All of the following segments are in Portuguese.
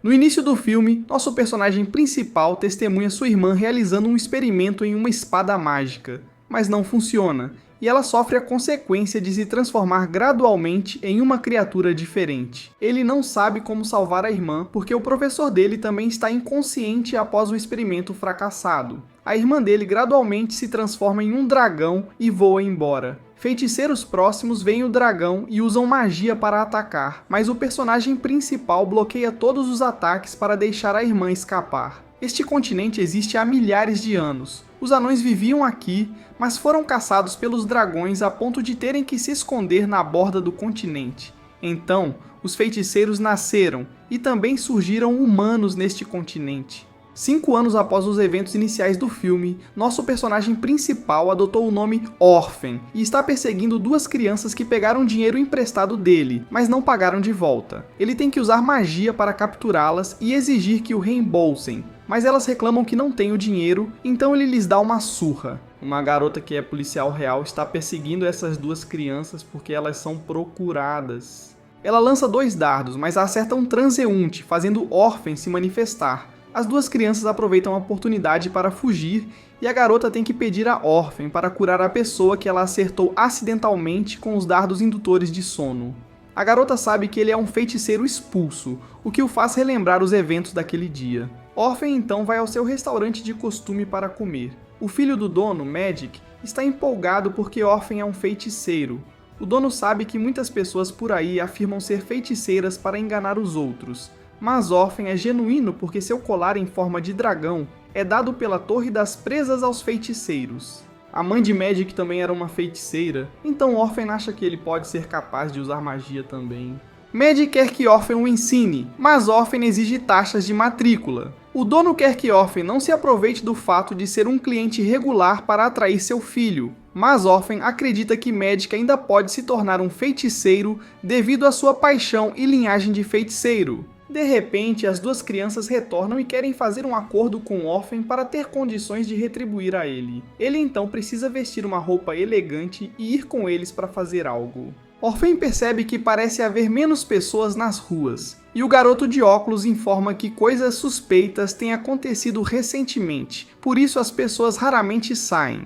No início do filme, nosso personagem principal testemunha sua irmã realizando um experimento em uma espada mágica, mas não funciona, e ela sofre a consequência de se transformar gradualmente em uma criatura diferente. Ele não sabe como salvar a irmã porque o professor dele também está inconsciente após o experimento fracassado. A irmã dele gradualmente se transforma em um dragão e voa embora. Feiticeiros próximos veem o dragão e usam magia para atacar, mas o personagem principal bloqueia todos os ataques para deixar a irmã escapar. Este continente existe há milhares de anos. Os anões viviam aqui, mas foram caçados pelos dragões a ponto de terem que se esconder na borda do continente. Então, os feiticeiros nasceram e também surgiram humanos neste continente. 5 anos após os eventos iniciais do filme, nosso personagem principal adotou o nome Orphan e está perseguindo 2 crianças que pegaram dinheiro emprestado dele, mas não pagaram de volta. Ele tem que usar magia para capturá-las e exigir que o reembolsem, mas elas reclamam que não têm o dinheiro, então ele lhes dá uma surra. Uma garota que é policial real está perseguindo essas 2 crianças porque elas são procuradas. Ela lança 2 dardos, mas acerta um transeunte, fazendo Orphan se manifestar. As 2 crianças aproveitam a oportunidade para fugir e a garota tem que pedir a Orphan para curar a pessoa que ela acertou acidentalmente com os dardos indutores de sono. A garota sabe que ele é um feiticeiro expulso, o que o faz relembrar os eventos daquele dia. Orphan então vai ao seu restaurante de costume para comer. O filho do dono, Magic, está empolgado porque Orphan é um feiticeiro. O dono sabe que muitas pessoas por aí afirmam ser feiticeiras para enganar os outros. Mas Orphan é genuíno porque seu colar em forma de dragão é dado pela Torre das Presas aos feiticeiros. A mãe de Magic também era uma feiticeira, então Orphan acha que ele pode ser capaz de usar magia também. Magic quer que Orphan o ensine, mas Orphan exige taxas de matrícula. O dono quer que Orphan não se aproveite do fato de ser um cliente regular para atrair seu filho, mas Orphan acredita que Magic ainda pode se tornar um feiticeiro devido à sua paixão e linhagem de feiticeiro. De repente, as 2 crianças retornam e querem fazer um acordo com Orphan para ter condições de retribuir a ele. Ele então precisa vestir uma roupa elegante e ir com eles para fazer algo. Orphan percebe que parece haver menos pessoas nas ruas, e o garoto de óculos informa que coisas suspeitas têm acontecido recentemente, por isso as pessoas raramente saem.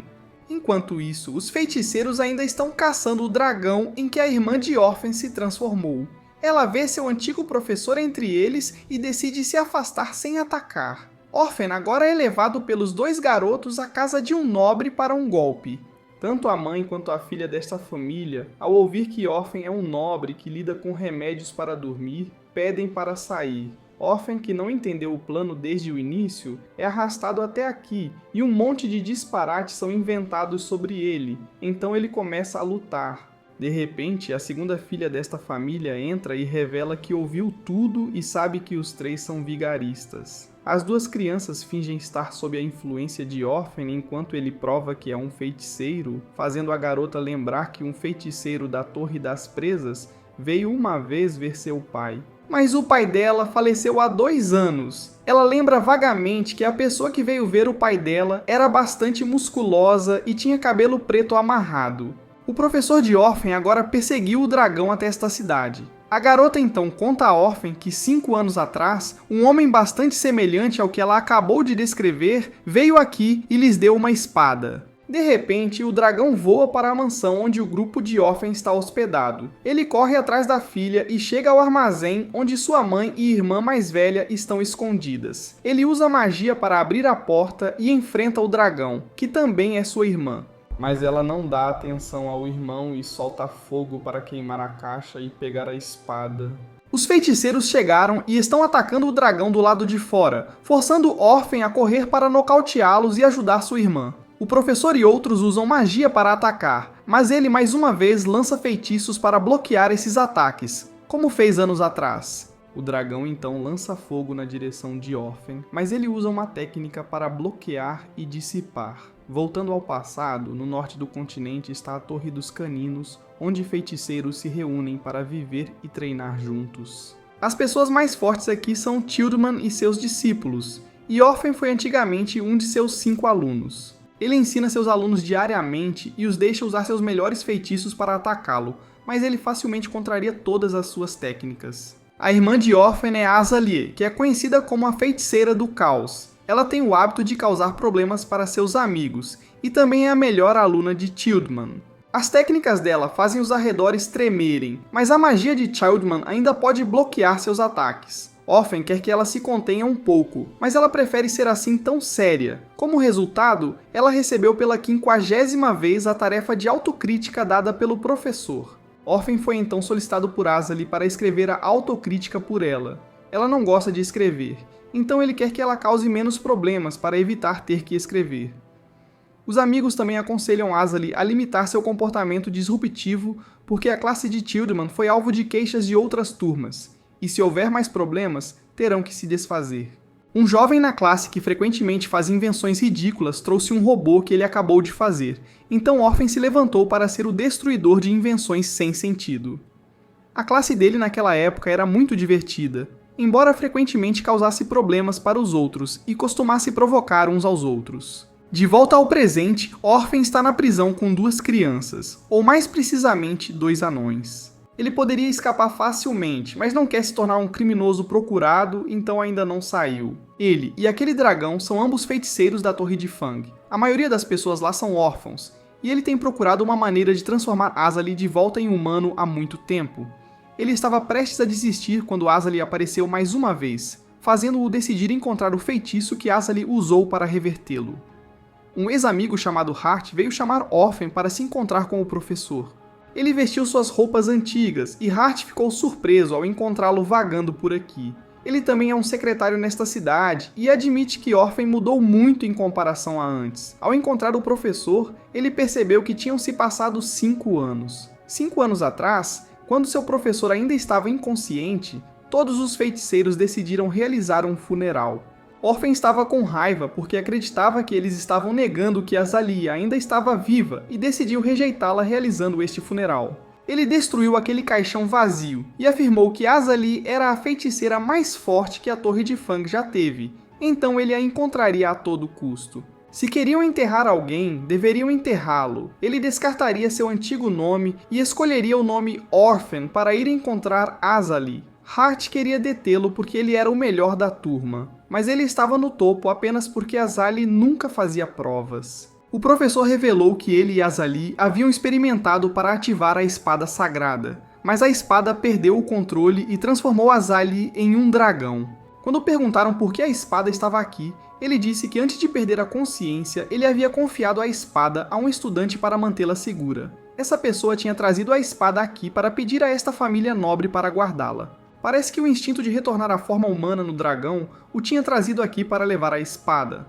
Enquanto isso, os feiticeiros ainda estão caçando o dragão em que a irmã de Orphan se transformou. Ela vê seu antigo professor entre eles e decide se afastar sem atacar. Orphan agora é levado pelos 2 garotos à casa de um nobre para um golpe. Tanto a mãe quanto a filha desta família, ao ouvir que Orphan é um nobre que lida com remédios para dormir, pedem para sair. Orphan, que não entendeu o plano desde o início, é arrastado até aqui e um monte de disparates são inventados sobre ele, então ele começa a lutar. De repente, a segunda filha desta família entra e revela que ouviu tudo e sabe que os 3 são vigaristas. As 2 crianças fingem estar sob a influência de Orphan enquanto ele prova que é um feiticeiro, fazendo a garota lembrar que um feiticeiro da Torre das Presas veio uma vez ver seu pai. Mas o pai dela faleceu há 2 anos. Ela lembra vagamente que a pessoa que veio ver o pai dela era bastante musculosa e tinha cabelo preto amarrado. O professor de Orphan agora perseguiu o dragão até esta cidade. A garota então conta a Orphan que 5 anos atrás, um homem bastante semelhante ao que ela acabou de descrever veio aqui e lhes deu uma espada. De repente, o dragão voa para a mansão onde o grupo de Orphan está hospedado. Ele corre atrás da filha e chega ao armazém onde sua mãe e irmã mais velha estão escondidas. Ele usa magia para abrir a porta e enfrenta o dragão, que também é sua irmã. Mas ela não dá atenção ao irmão e solta fogo para queimar a caixa e pegar a espada. Os feiticeiros chegaram e estão atacando o dragão do lado de fora, forçando Orphan a correr para nocauteá-los e ajudar sua irmã. O professor e outros usam magia para atacar, mas ele mais uma vez lança feitiços para bloquear esses ataques, como fez anos atrás. O dragão então lança fogo na direção de Orphan, mas ele usa uma técnica para bloquear e dissipar. Voltando ao passado, no norte do continente está a Torre dos Caninos, onde feiticeiros se reúnem para viver e treinar juntos. As pessoas mais fortes aqui são Tildeman e seus discípulos, e Orphan foi antigamente um de seus 5 alunos. Ele ensina seus alunos diariamente e os deixa usar seus melhores feitiços para atacá-lo, mas ele facilmente contraria todas as suas técnicas. A irmã de Orphan é Azalea, que é conhecida como a feiticeira do caos. Ela tem o hábito de causar problemas para seus amigos, e também é a melhor aluna de Childman. As técnicas dela fazem os arredores tremerem, mas a magia de Childman ainda pode bloquear seus ataques. Orphan quer que ela se contenha um pouco, mas ela prefere ser assim tão séria. Como resultado, ela recebeu pela 50ª vez a tarefa de autocrítica dada pelo professor. Orphan foi então solicitado por Azalea para escrever a autocrítica por ela. Ela não gosta de escrever, então ele quer que ela cause menos problemas para evitar ter que escrever. Os amigos também aconselham Azalea a limitar seu comportamento disruptivo porque a classe de Childman foi alvo de queixas de outras turmas, e se houver mais problemas, terão que se desfazer. Um jovem na classe que frequentemente faz invenções ridículas trouxe um robô que ele acabou de fazer, então Orphan se levantou para ser o destruidor de invenções sem sentido. A classe dele naquela época era muito divertida, embora frequentemente causasse problemas para os outros e costumasse provocar uns aos outros. De volta ao presente, Orphan está na prisão com 2 crianças, ou mais precisamente 2 anões. Ele poderia escapar facilmente, mas não quer se tornar um criminoso procurado, então ainda não saiu. Ele e aquele dragão são ambos feiticeiros da Torre de Fang. A maioria das pessoas lá são órfãos, e ele tem procurado uma maneira de transformar Azalea de volta em humano há muito tempo. Ele estava prestes a desistir quando Azalea apareceu mais uma vez, fazendo-o decidir encontrar o feitiço que Azalea usou para revertê-lo. Um ex-amigo chamado Hart veio chamar Orphan para se encontrar com o professor. Ele vestiu suas roupas antigas e Hart ficou surpreso ao encontrá-lo vagando por aqui. Ele também é um secretário nesta cidade e admite que Orphan mudou muito em comparação a antes. Ao encontrar o professor, ele percebeu que tinham se passado 5 anos. 5 anos atrás, quando seu professor ainda estava inconsciente, todos os feiticeiros decidiram realizar um funeral. Orphan estava com raiva porque acreditava que eles estavam negando que Azalea ainda estava viva e decidiu rejeitá-la realizando este funeral. Ele destruiu aquele caixão vazio e afirmou que Azalea era a feiticeira mais forte que a Torre de Fang já teve, então ele a encontraria a todo custo. Se queriam enterrar alguém, deveriam enterrá-lo. Ele descartaria seu antigo nome e escolheria o nome Orphan para ir encontrar Azalea. Hart queria detê-lo porque ele era o melhor da turma, mas ele estava no topo apenas porque Azalea nunca fazia provas. O professor revelou que ele e Azalea haviam experimentado para ativar a espada sagrada, mas a espada perdeu o controle e transformou Azalea em um dragão. Quando perguntaram por que a espada estava aqui, ele disse que antes de perder a consciência, ele havia confiado a espada a um estudante para mantê-la segura. Essa pessoa tinha trazido a espada aqui para pedir a esta família nobre para guardá-la. Parece que o instinto de retornar à forma humana no dragão o tinha trazido aqui para levar a espada.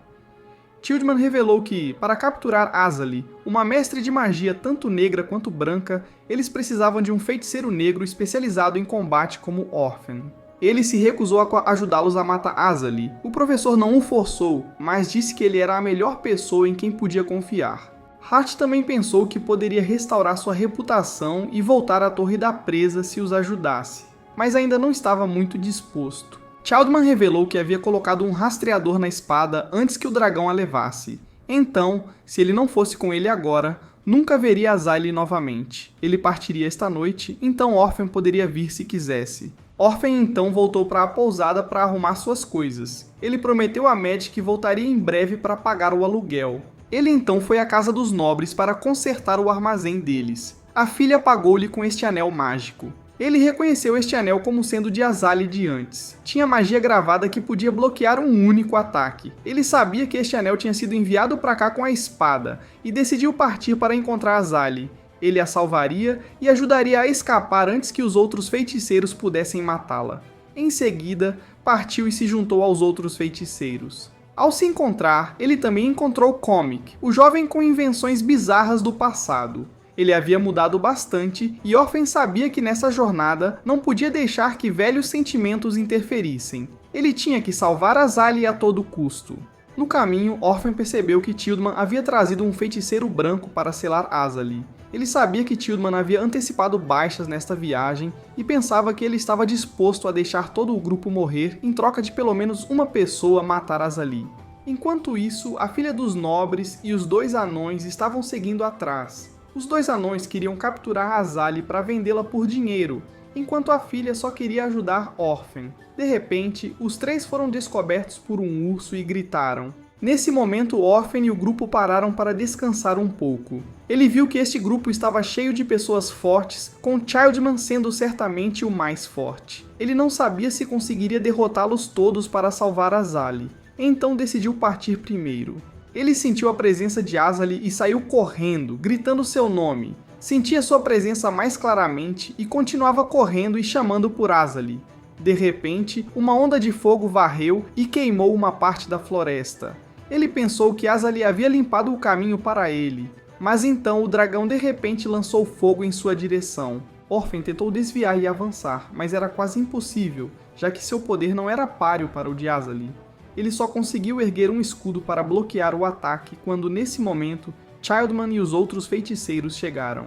Childman revelou que, para capturar Azalea, uma mestre de magia tanto negra quanto branca, eles precisavam de um feiticeiro negro especializado em combate como Orphan. Ele se recusou a ajudá-los a matar Azalea. O professor não o forçou, mas disse que ele era a melhor pessoa em quem podia confiar. Hart também pensou que poderia restaurar sua reputação e voltar à Torre da Presa se os ajudasse, mas ainda não estava muito disposto. Childman revelou que havia colocado um rastreador na espada antes que o dragão a levasse. Então, se ele não fosse com ele agora, nunca veria Azalea novamente. Ele partiria esta noite, então Orphan poderia vir se quisesse. Orphan então voltou para a pousada para arrumar suas coisas. Ele prometeu a Mad que voltaria em breve para pagar o aluguel. Ele então foi à casa dos nobres para consertar o armazém deles. A filha pagou-lhe com este anel mágico. Ele reconheceu este anel como sendo de Azalea de antes. Tinha magia gravada que podia bloquear um único ataque. Ele sabia que este anel tinha sido enviado para cá com a espada, e decidiu partir para encontrar Azalea. Ele a salvaria e ajudaria a escapar antes que os outros feiticeiros pudessem matá-la. Em seguida, partiu e se juntou aos outros feiticeiros. Ao se encontrar, ele também encontrou Comic, o jovem com invenções bizarras do passado. Ele havia mudado bastante e Orphan sabia que nessa jornada não podia deixar que velhos sentimentos interferissem. Ele tinha que salvar Azalea a todo custo. No caminho, Orphan percebeu que Childman havia trazido um feiticeiro branco para selar Azalea. Ele sabia que Childman havia antecipado baixas nesta viagem e pensava que ele estava disposto a deixar todo o grupo morrer em troca de pelo menos uma pessoa matar Azalea. Enquanto isso, a filha dos nobres e os 2 anões estavam seguindo atrás. Os 2 anões queriam capturar Azalea para vendê-la por dinheiro, enquanto a filha só queria ajudar Orphan. De repente, os três foram descobertos por um urso e gritaram. Nesse momento, Orphan e o grupo pararam para descansar um pouco. Ele viu que este grupo estava cheio de pessoas fortes, com Childman sendo certamente o mais forte. Ele não sabia se conseguiria derrotá-los todos para salvar Azali, então decidiu partir primeiro. Ele sentiu a presença de Azali e saiu correndo, gritando seu nome. Sentia sua presença mais claramente e continuava correndo e chamando por Azali. De repente, uma onda de fogo varreu e queimou uma parte da floresta. Ele pensou que Azali havia limpado o caminho para ele, mas então o dragão de repente lançou fogo em sua direção. Orphan tentou desviar e avançar, mas era quase impossível, já que seu poder não era páreo para o de Azali. Ele só conseguiu erguer um escudo para bloquear o ataque quando, nesse momento, Childman e os outros feiticeiros chegaram.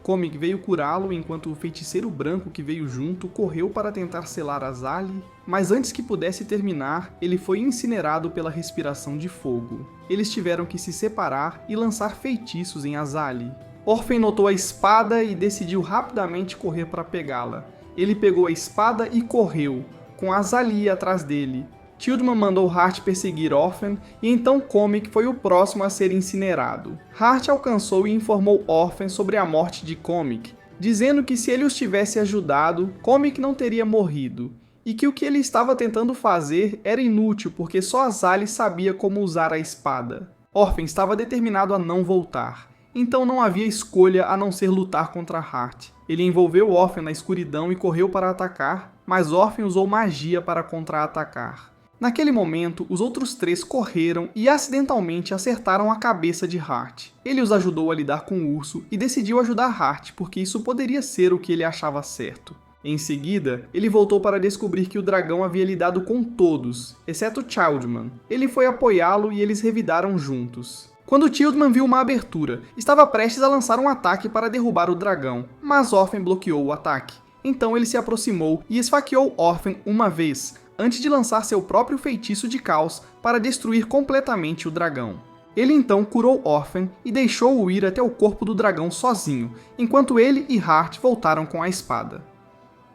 Comik veio curá-lo enquanto o feiticeiro branco que veio junto correu para tentar selar Azali, mas antes que pudesse terminar, ele foi incinerado pela respiração de fogo. Eles tiveram que se separar e lançar feitiços em Azali. Orphan notou a espada e decidiu rapidamente correr para pegá-la. Ele pegou a espada e correu, com Azali atrás dele. Childman mandou Hart perseguir Orphan e então Comik foi o próximo a ser incinerado. Hart alcançou e informou Orphan sobre a morte de Comik, dizendo que se ele os tivesse ajudado, Comik não teria morrido, e que o que ele estava tentando fazer era inútil porque só Azali sabia como usar a espada. Orphan estava determinado a não voltar, então não havia escolha a não ser lutar contra Hart. Ele envolveu Orphan na escuridão e correu para atacar, mas Orphan usou magia para contra-atacar. Naquele momento, os outros três correram e acidentalmente acertaram a cabeça de Hart. Ele os ajudou a lidar com o urso e decidiu ajudar Hart porque isso poderia ser o que ele achava certo. Em seguida, ele voltou para descobrir que o dragão havia lidado com todos, exceto Childman. Ele foi apoiá-lo e eles revidaram juntos. Quando Childman viu uma abertura, estava prestes a lançar um ataque para derrubar o dragão, mas Orphan bloqueou o ataque. Então ele se aproximou e esfaqueou Orphan uma vez, antes de lançar seu próprio feitiço de caos para destruir completamente o dragão. Ele então curou Orphan e deixou-o ir até o corpo do dragão sozinho, enquanto ele e Hart voltaram com a espada.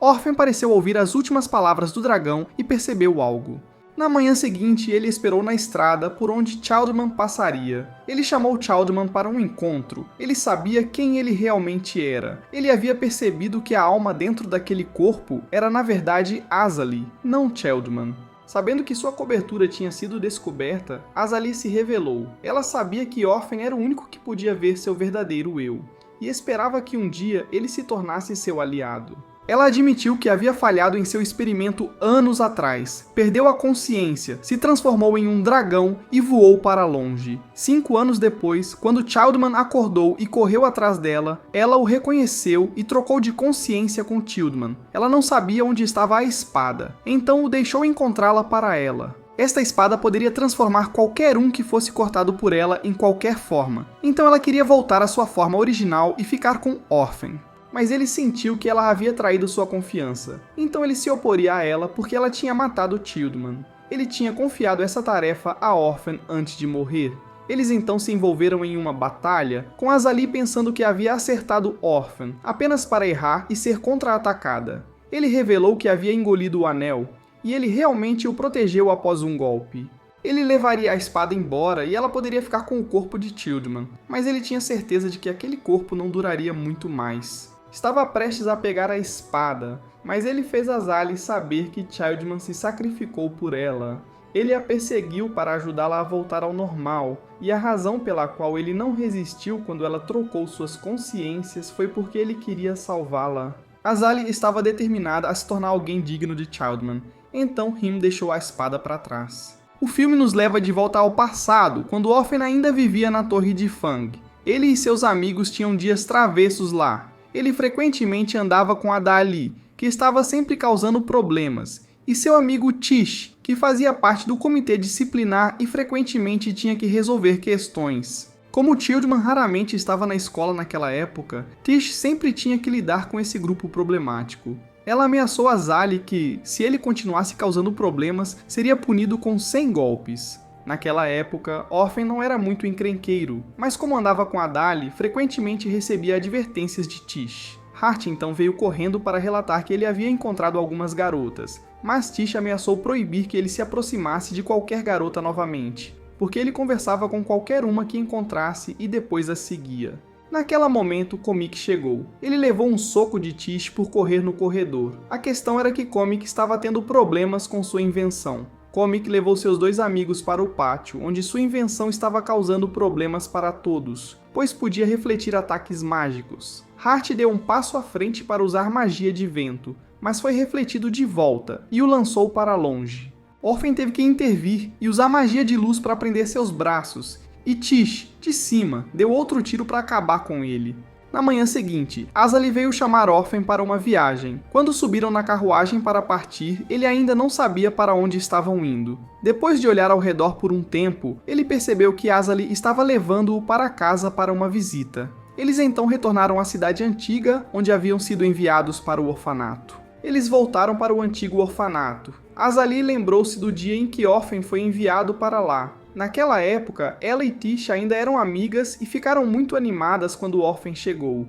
Orphan pareceu ouvir as últimas palavras do dragão e percebeu algo. Na manhã seguinte, ele esperou na estrada por onde Childman passaria. Ele chamou Childman para um encontro. Ele sabia quem ele realmente era. Ele havia percebido que a alma dentro daquele corpo era na verdade Azali, não Childman. Sabendo que sua cobertura tinha sido descoberta, Azali se revelou. Ela sabia que Orphan era o único que podia ver seu verdadeiro eu, e esperava que um dia ele se tornasse seu aliado. Ela admitiu que havia falhado em seu experimento anos atrás, perdeu a consciência, se transformou em um dragão e voou para longe. 5 anos depois, quando Childman acordou e correu atrás dela, ela o reconheceu e trocou de consciência com Childman. Ela não sabia onde estava a espada, então o deixou encontrá-la para ela. Esta espada poderia transformar qualquer um que fosse cortado por ela em qualquer forma, então ela queria voltar à sua forma original e ficar com Orphan. Mas ele sentiu que ela havia traído sua confiança, então ele se oporia a ela porque ela tinha matado Childman. Ele tinha confiado essa tarefa a Orphan antes de morrer. Eles então se envolveram em uma batalha, com Azali pensando que havia acertado Orphan, apenas para errar e ser contra-atacada. Ele revelou que havia engolido o anel, e ele realmente o protegeu após um golpe. Ele levaria a espada embora e ela poderia ficar com o corpo de Childman, mas ele tinha certeza de que aquele corpo não duraria muito mais. Estava prestes a pegar a espada, mas ele fez Azali saber que Childman se sacrificou por ela. Ele a perseguiu para ajudá-la a voltar ao normal, e a razão pela qual ele não resistiu quando ela trocou suas consciências foi porque ele queria salvá-la. Azali estava determinada a se tornar alguém digno de Childman, então Hym deixou a espada para trás. O filme nos leva de volta ao passado, quando Orphan ainda vivia na Torre de Fang. Ele e seus amigos tinham dias travessos lá. Ele frequentemente andava com a Dali, que estava sempre causando problemas, e seu amigo Tish, que fazia parte do comitê disciplinar e frequentemente tinha que resolver questões. Como Childman raramente estava na escola naquela época, Tish sempre tinha que lidar com esse grupo problemático. Ela ameaçou Azali que, se ele continuasse causando problemas, seria punido com 100 golpes. Naquela época, Orphan não era muito encrenqueiro, mas como andava com a Dali, frequentemente recebia advertências de Tish. Hart então veio correndo para relatar que ele havia encontrado algumas garotas, mas Tish ameaçou proibir que ele se aproximasse de qualquer garota novamente, porque ele conversava com qualquer uma que encontrasse e depois a seguia. Naquele momento, Comic chegou. Ele levou um soco de Tish por correr no corredor. A questão era que Comic estava tendo problemas com sua invenção. Comic levou seus 2 amigos para o pátio, onde sua invenção estava causando problemas para todos, pois podia refletir ataques mágicos. Hart deu um passo à frente para usar magia de vento, mas foi refletido de volta e o lançou para longe. Orphan teve que intervir e usar magia de luz para prender seus braços, e Tish, de cima, deu outro tiro para acabar com ele. Na manhã seguinte, Azali veio chamar Orphan para uma viagem. Quando subiram na carruagem para partir, ele ainda não sabia para onde estavam indo. Depois de olhar ao redor por um tempo, ele percebeu que Azali estava levando-o para casa para uma visita. Eles então retornaram à cidade antiga, onde haviam sido enviados para o orfanato. Eles voltaram para o antigo orfanato. Azali lembrou-se do dia em que Orphan foi enviado para lá. Naquela época, ela e Tish ainda eram amigas e ficaram muito animadas quando Orphan chegou.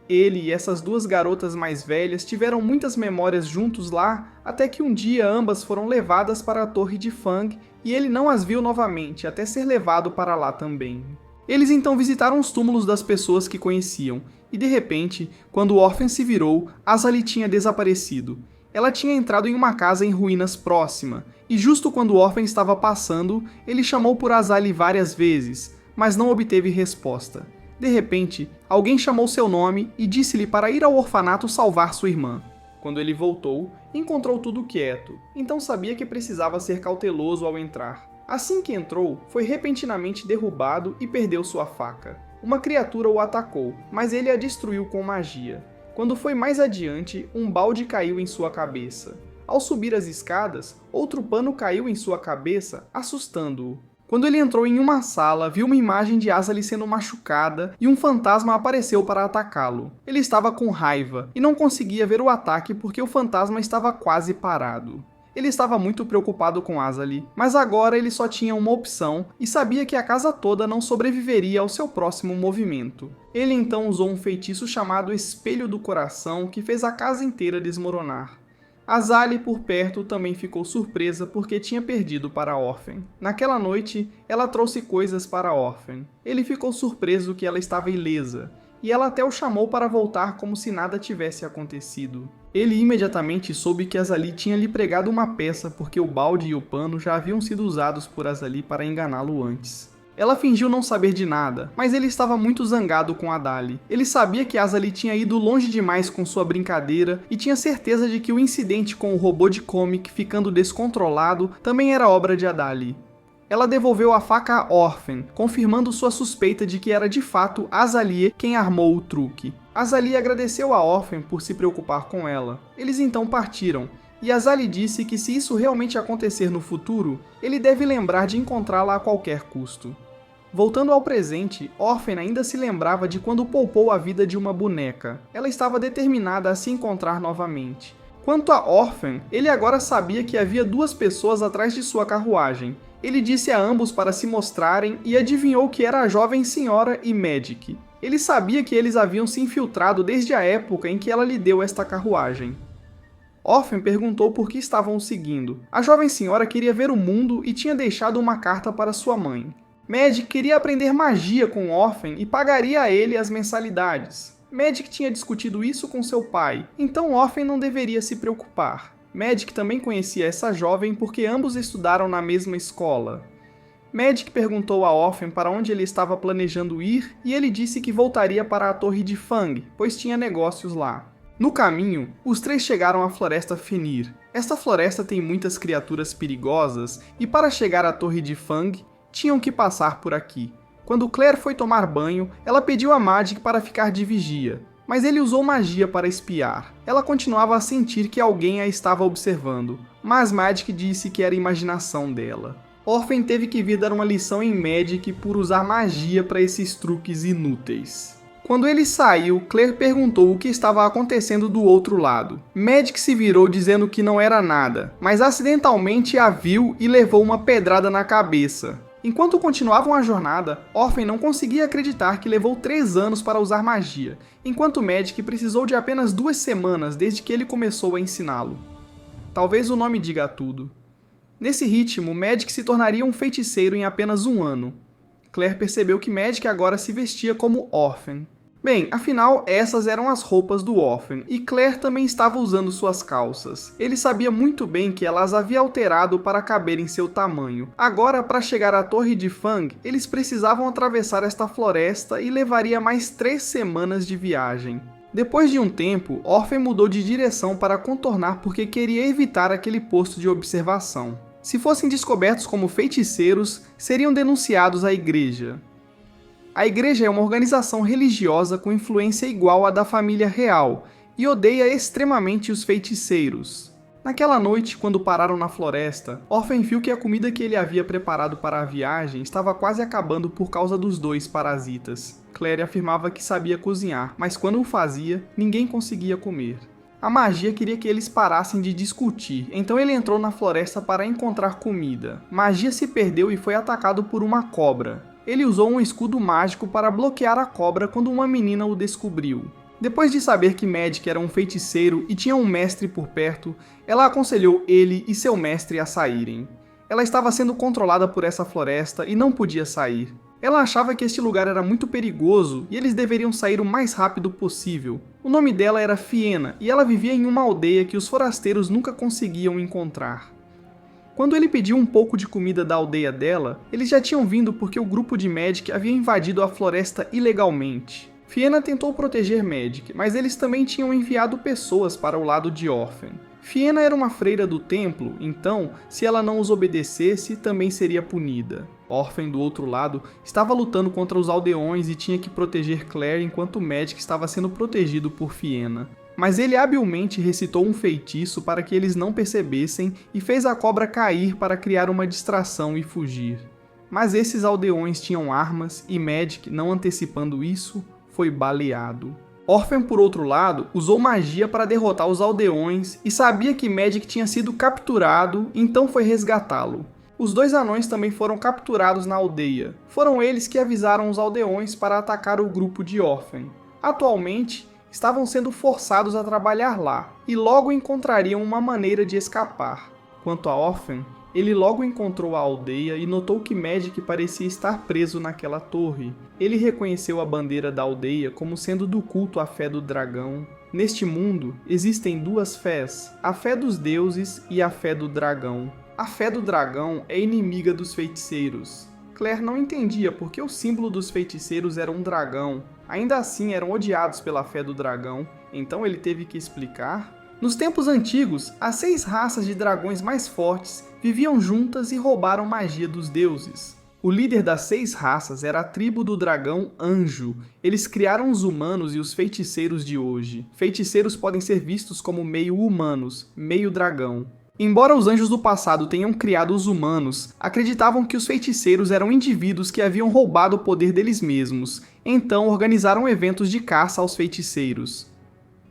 Ele e essas 2 garotas mais velhas tiveram muitas memórias juntos lá, até que um dia ambas foram levadas para a Torre de Fang e ele não as viu novamente, até ser levado para lá também. Eles então visitaram os túmulos das pessoas que conheciam, e de repente, quando Orphan se virou, Azali tinha desaparecido. Ela tinha entrado em uma casa em ruínas próxima, e justo quando Orphan estava passando, ele chamou por Azali várias vezes, mas não obteve resposta. De repente, alguém chamou seu nome e disse-lhe para ir ao orfanato salvar sua irmã. Quando ele voltou, encontrou tudo quieto, então sabia que precisava ser cauteloso ao entrar. Assim que entrou, foi repentinamente derrubado e perdeu sua faca. Uma criatura o atacou, mas ele a destruiu com magia. Quando foi mais adiante, um balde caiu em sua cabeça. Ao subir as escadas, outro pano caiu em sua cabeça, assustando-o. Quando ele entrou em uma sala, viu uma imagem de Azali sendo machucada e um fantasma apareceu para atacá-lo. Ele estava com raiva e não conseguia ver o ataque porque o fantasma estava quase parado. Ele estava muito preocupado com Azali, mas agora ele só tinha uma opção e sabia que a casa toda não sobreviveria ao seu próximo movimento. Ele então usou um feitiço chamado Espelho do Coração que fez a casa inteira desmoronar. Azali, por perto, também ficou surpresa porque tinha perdido para Orphan. Naquela noite, ela trouxe coisas para Orphan. Ele ficou surpreso que ela estava ilesa, e ela até o chamou para voltar como se nada tivesse acontecido. Ele imediatamente soube que Azali tinha lhe pregado uma peça porque o balde e o pano já haviam sido usados por Azali para enganá-lo antes. Ela fingiu não saber de nada, mas ele estava muito zangado com Adali. Ele sabia que Azali tinha ido longe demais com sua brincadeira e tinha certeza de que o incidente com o robô de Comic ficando descontrolado também era obra de Adali. Ela devolveu a faca a Orphan, confirmando sua suspeita de que era de fato Azali quem armou o truque. Azali agradeceu a Orphan por se preocupar com ela. Eles então partiram, e Azali disse que se isso realmente acontecer no futuro, ele deve lembrar de encontrá-la a qualquer custo. Voltando ao presente, Orphan ainda se lembrava de quando poupou a vida de uma boneca. Ela estava determinada a se encontrar novamente. Quanto a Orphan, ele agora sabia que havia 2 pessoas atrás de sua carruagem. Ele disse a ambos para se mostrarem e adivinhou que era a jovem senhora e Magic. Ele sabia que eles haviam se infiltrado desde a época em que ela lhe deu esta carruagem. Orphan perguntou por que estavam o seguindo. A jovem senhora queria ver o mundo e tinha deixado uma carta para sua mãe. Magic queria aprender magia com Orphan e pagaria a ele as mensalidades. Magic tinha discutido isso com seu pai, então Orphan não deveria se preocupar. Magic também conhecia essa jovem porque ambos estudaram na mesma escola. Magic perguntou a Orphan para onde ele estava planejando ir e ele disse que voltaria para a Torre de Fang, pois tinha negócios lá. No caminho, os 3 chegaram à Floresta Fenir. Esta floresta tem muitas criaturas perigosas e para chegar à Torre de Fang, tinham que passar por aqui. Quando Claire foi tomar banho, ela pediu a Magic para ficar de vigia, mas ele usou magia para espiar. Ela continuava a sentir que alguém a estava observando, mas Magic disse que era imaginação dela. Orphan teve que vir dar uma lição em Magic por usar magia para esses truques inúteis. Quando ele saiu, Claire perguntou o que estava acontecendo do outro lado. Magic se virou dizendo que não era nada, mas acidentalmente a viu e levou uma pedrada na cabeça. Enquanto continuavam a jornada, Orphan não conseguia acreditar que levou 3 anos para usar magia, enquanto Magic precisou de apenas 2 semanas desde que ele começou a ensiná-lo. Talvez o nome diga tudo. Nesse ritmo, Magic se tornaria um feiticeiro em apenas 1 ano. Claire percebeu que Magic agora se vestia como Orphan. Bem, afinal, essas eram as roupas do Orphan, e Claire também estava usando suas calças. Ele sabia muito bem que ela as havia alterado para caber em seu tamanho. Agora, para chegar à Torre de Fang, eles precisavam atravessar esta floresta e levaria mais 3 semanas de viagem. Depois de um tempo, Orphan mudou de direção para contornar porque queria evitar aquele posto de observação. Se fossem descobertos como feiticeiros, seriam denunciados à igreja. A igreja é uma organização religiosa com influência igual à da família real e odeia extremamente os feiticeiros. Naquela noite, quando pararam na floresta, Orphan viu que a comida que ele havia preparado para a viagem estava quase acabando por causa dos 2 parasitas. Claire afirmava que sabia cozinhar, mas quando o fazia, ninguém conseguia comer. A magia queria que eles parassem de discutir, então ele entrou na floresta para encontrar comida. Magia se perdeu e foi atacado por uma cobra. Ele usou um escudo mágico para bloquear a cobra quando uma menina o descobriu. Depois de saber que Magic era um feiticeiro e tinha um mestre por perto, ela aconselhou ele e seu mestre a saírem. Ela estava sendo controlada por essa floresta e não podia sair. Ela achava que este lugar era muito perigoso e eles deveriam sair o mais rápido possível. O nome dela era Fiena e ela vivia em uma aldeia que os forasteiros nunca conseguiam encontrar. Quando ele pediu um pouco de comida da aldeia dela, eles já tinham vindo porque o grupo de Magic havia invadido a floresta ilegalmente. Fiena tentou proteger Magic, mas eles também tinham enviado pessoas para o lado de Orphan. Fiena era uma freira do templo, então, se ela não os obedecesse, também seria punida. Orphan, do outro lado, estava lutando contra os aldeões e tinha que proteger Claire enquanto Magic estava sendo protegido por Fiena. Mas ele habilmente recitou um feitiço para que eles não percebessem e fez a cobra cair para criar uma distração e fugir. Mas esses aldeões tinham armas e Magic, não antecipando isso, foi baleado. Orphan, por outro lado, usou magia para derrotar os aldeões e sabia que Magic tinha sido capturado, então foi resgatá-lo. Os 2 anões também foram capturados na aldeia. Foram eles que avisaram os aldeões para atacar o grupo de Orphan. Atualmente, estavam sendo forçados a trabalhar lá, e logo encontrariam uma maneira de escapar. Quanto a Orphan, ele logo encontrou a aldeia e notou que Magic parecia estar preso naquela torre. Ele reconheceu a bandeira da aldeia como sendo do culto à fé do dragão. Neste mundo, existem 2 fés, a fé dos deuses e a fé do dragão. A fé do dragão é inimiga dos feiticeiros. Claire não entendia por que o símbolo dos feiticeiros era um dragão. Ainda assim eram odiados pela fé do dragão, então ele teve que explicar. Nos tempos antigos, as 6 raças de dragões mais fortes viviam juntas e roubaram magia dos deuses. O líder das 6 raças era a tribo do dragão Anjo. Eles criaram os humanos e os feiticeiros de hoje. Feiticeiros podem ser vistos como meio humanos, meio dragão. Embora os anjos do passado tenham criado os humanos, acreditavam que os feiticeiros eram indivíduos que haviam roubado o poder deles mesmos, então organizaram eventos de caça aos feiticeiros.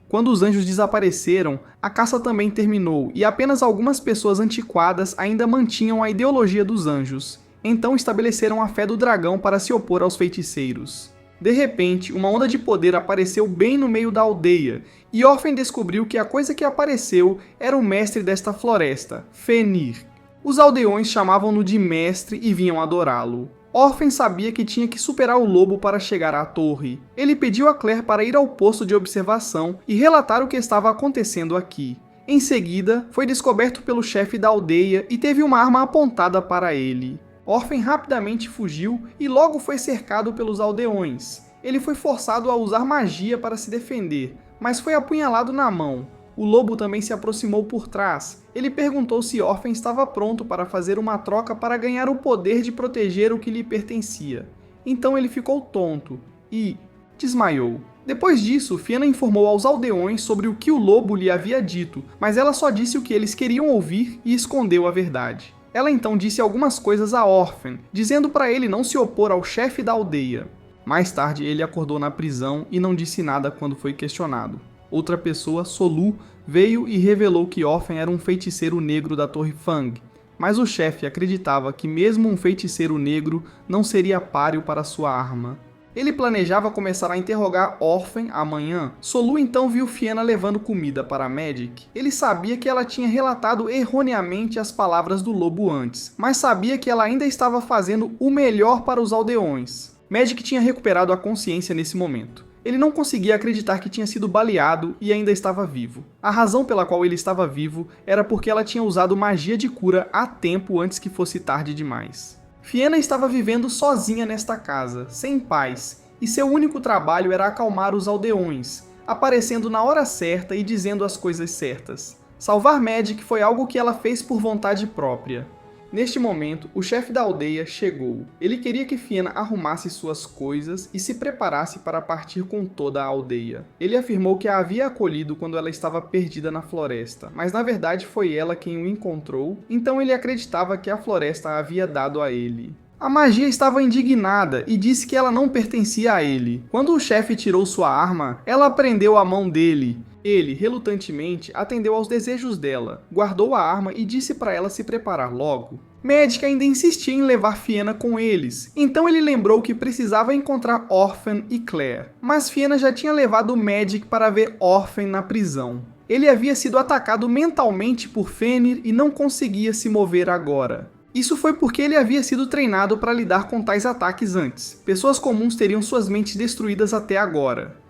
Quando os anjos desapareceram, a caça também terminou e apenas algumas pessoas antiquadas ainda mantinham a ideologia dos anjos, então estabeleceram a fé do dragão para se opor aos feiticeiros. De repente, uma onda de poder apareceu bem no meio da aldeia, e Orphan descobriu que a coisa que apareceu era o mestre desta floresta, Fenrir. Os aldeões chamavam-no de mestre e vinham adorá-lo. Orphan sabia que tinha que superar o lobo para chegar à torre. Ele pediu a Claire para ir ao posto de observação e relatar o que estava acontecendo aqui. Em seguida, foi descoberto pelo chefe da aldeia e teve uma arma apontada para ele. Orphan rapidamente fugiu e logo foi cercado pelos aldeões. Ele foi forçado a usar magia para se defender, mas foi apunhalado na mão. O lobo também se aproximou por trás. Ele perguntou se Orphan estava pronto para fazer uma troca para ganhar o poder de proteger o que lhe pertencia. Então ele ficou tonto e desmaiou. Depois disso, Fiena informou aos aldeões sobre o que o lobo lhe havia dito, mas ela só disse o que eles queriam ouvir e escondeu a verdade. Ela então disse algumas coisas a Orphan, dizendo para ele não se opor ao chefe da aldeia. Mais tarde, ele acordou na prisão e não disse nada quando foi questionado. Outra pessoa, Solu, veio e revelou que Orphan era um feiticeiro negro da Torre Fang, mas o chefe acreditava que mesmo um feiticeiro negro não seria páreo para sua arma. Ele planejava começar a interrogar Orphan amanhã. Solu então viu Fiena levando comida para Magic. Ele sabia que ela tinha relatado erroneamente as palavras do lobo antes, mas sabia que ela ainda estava fazendo o melhor para os aldeões. Magic tinha recuperado a consciência nesse momento. Ele não conseguia acreditar que tinha sido baleado e ainda estava vivo. A razão pela qual ele estava vivo era porque ela tinha usado magia de cura a tempo antes que fosse tarde demais. Fiena estava vivendo sozinha nesta casa, sem paz, e seu único trabalho era acalmar os aldeões, aparecendo na hora certa e dizendo as coisas certas. Salvar Magic foi algo que ela fez por vontade própria. Neste momento, o chefe da aldeia chegou. Ele queria que Fiena arrumasse suas coisas e se preparasse para partir com toda a aldeia. Ele afirmou que a havia acolhido quando ela estava perdida na floresta, mas na verdade foi ela quem o encontrou, então ele acreditava que a floresta a havia dado a ele. A magia estava indignada e disse que ela não pertencia a ele. Quando o chefe tirou sua arma, ela prendeu a mão dele. Ele, relutantemente, atendeu aos desejos dela, guardou a arma e disse para ela se preparar logo. Magic ainda insistia em levar Fiena com eles, então ele lembrou que precisava encontrar Orphan e Claire. Mas Fiena já tinha levado Magic para ver Orphan na prisão. Ele havia sido atacado mentalmente por Fenrir e não conseguia se mover agora. Isso foi porque ele havia sido treinado para lidar com tais ataques antes. Pessoas comuns teriam suas mentes destruídas até agora.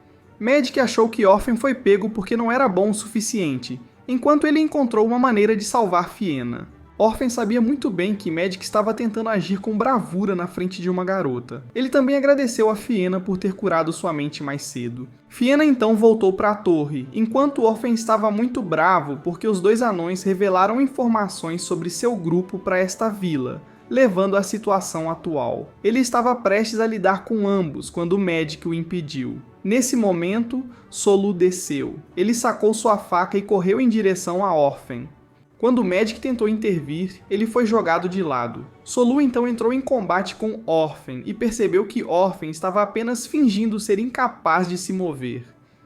Magic achou que Orphan foi pego porque não era bom o suficiente, enquanto ele encontrou uma maneira de salvar Fiena. Orphan sabia muito bem que Magic estava tentando agir com bravura na frente de uma garota. Ele também agradeceu a Fiena por ter curado sua mente mais cedo. Fiena então voltou para a torre, enquanto Orphan estava muito bravo porque os dois anões revelaram informações sobre seu grupo para esta vila, levando à situação atual. Ele estava prestes a lidar com ambos quando Magic o impediu. Nesse momento, Solu desceu. Ele sacou sua faca e correu em direção a Orphan. Quando Magic tentou intervir, ele foi jogado de lado. Solu então entrou em combate com Orphan e percebeu que Orphan estava apenas fingindo ser incapaz de se mover.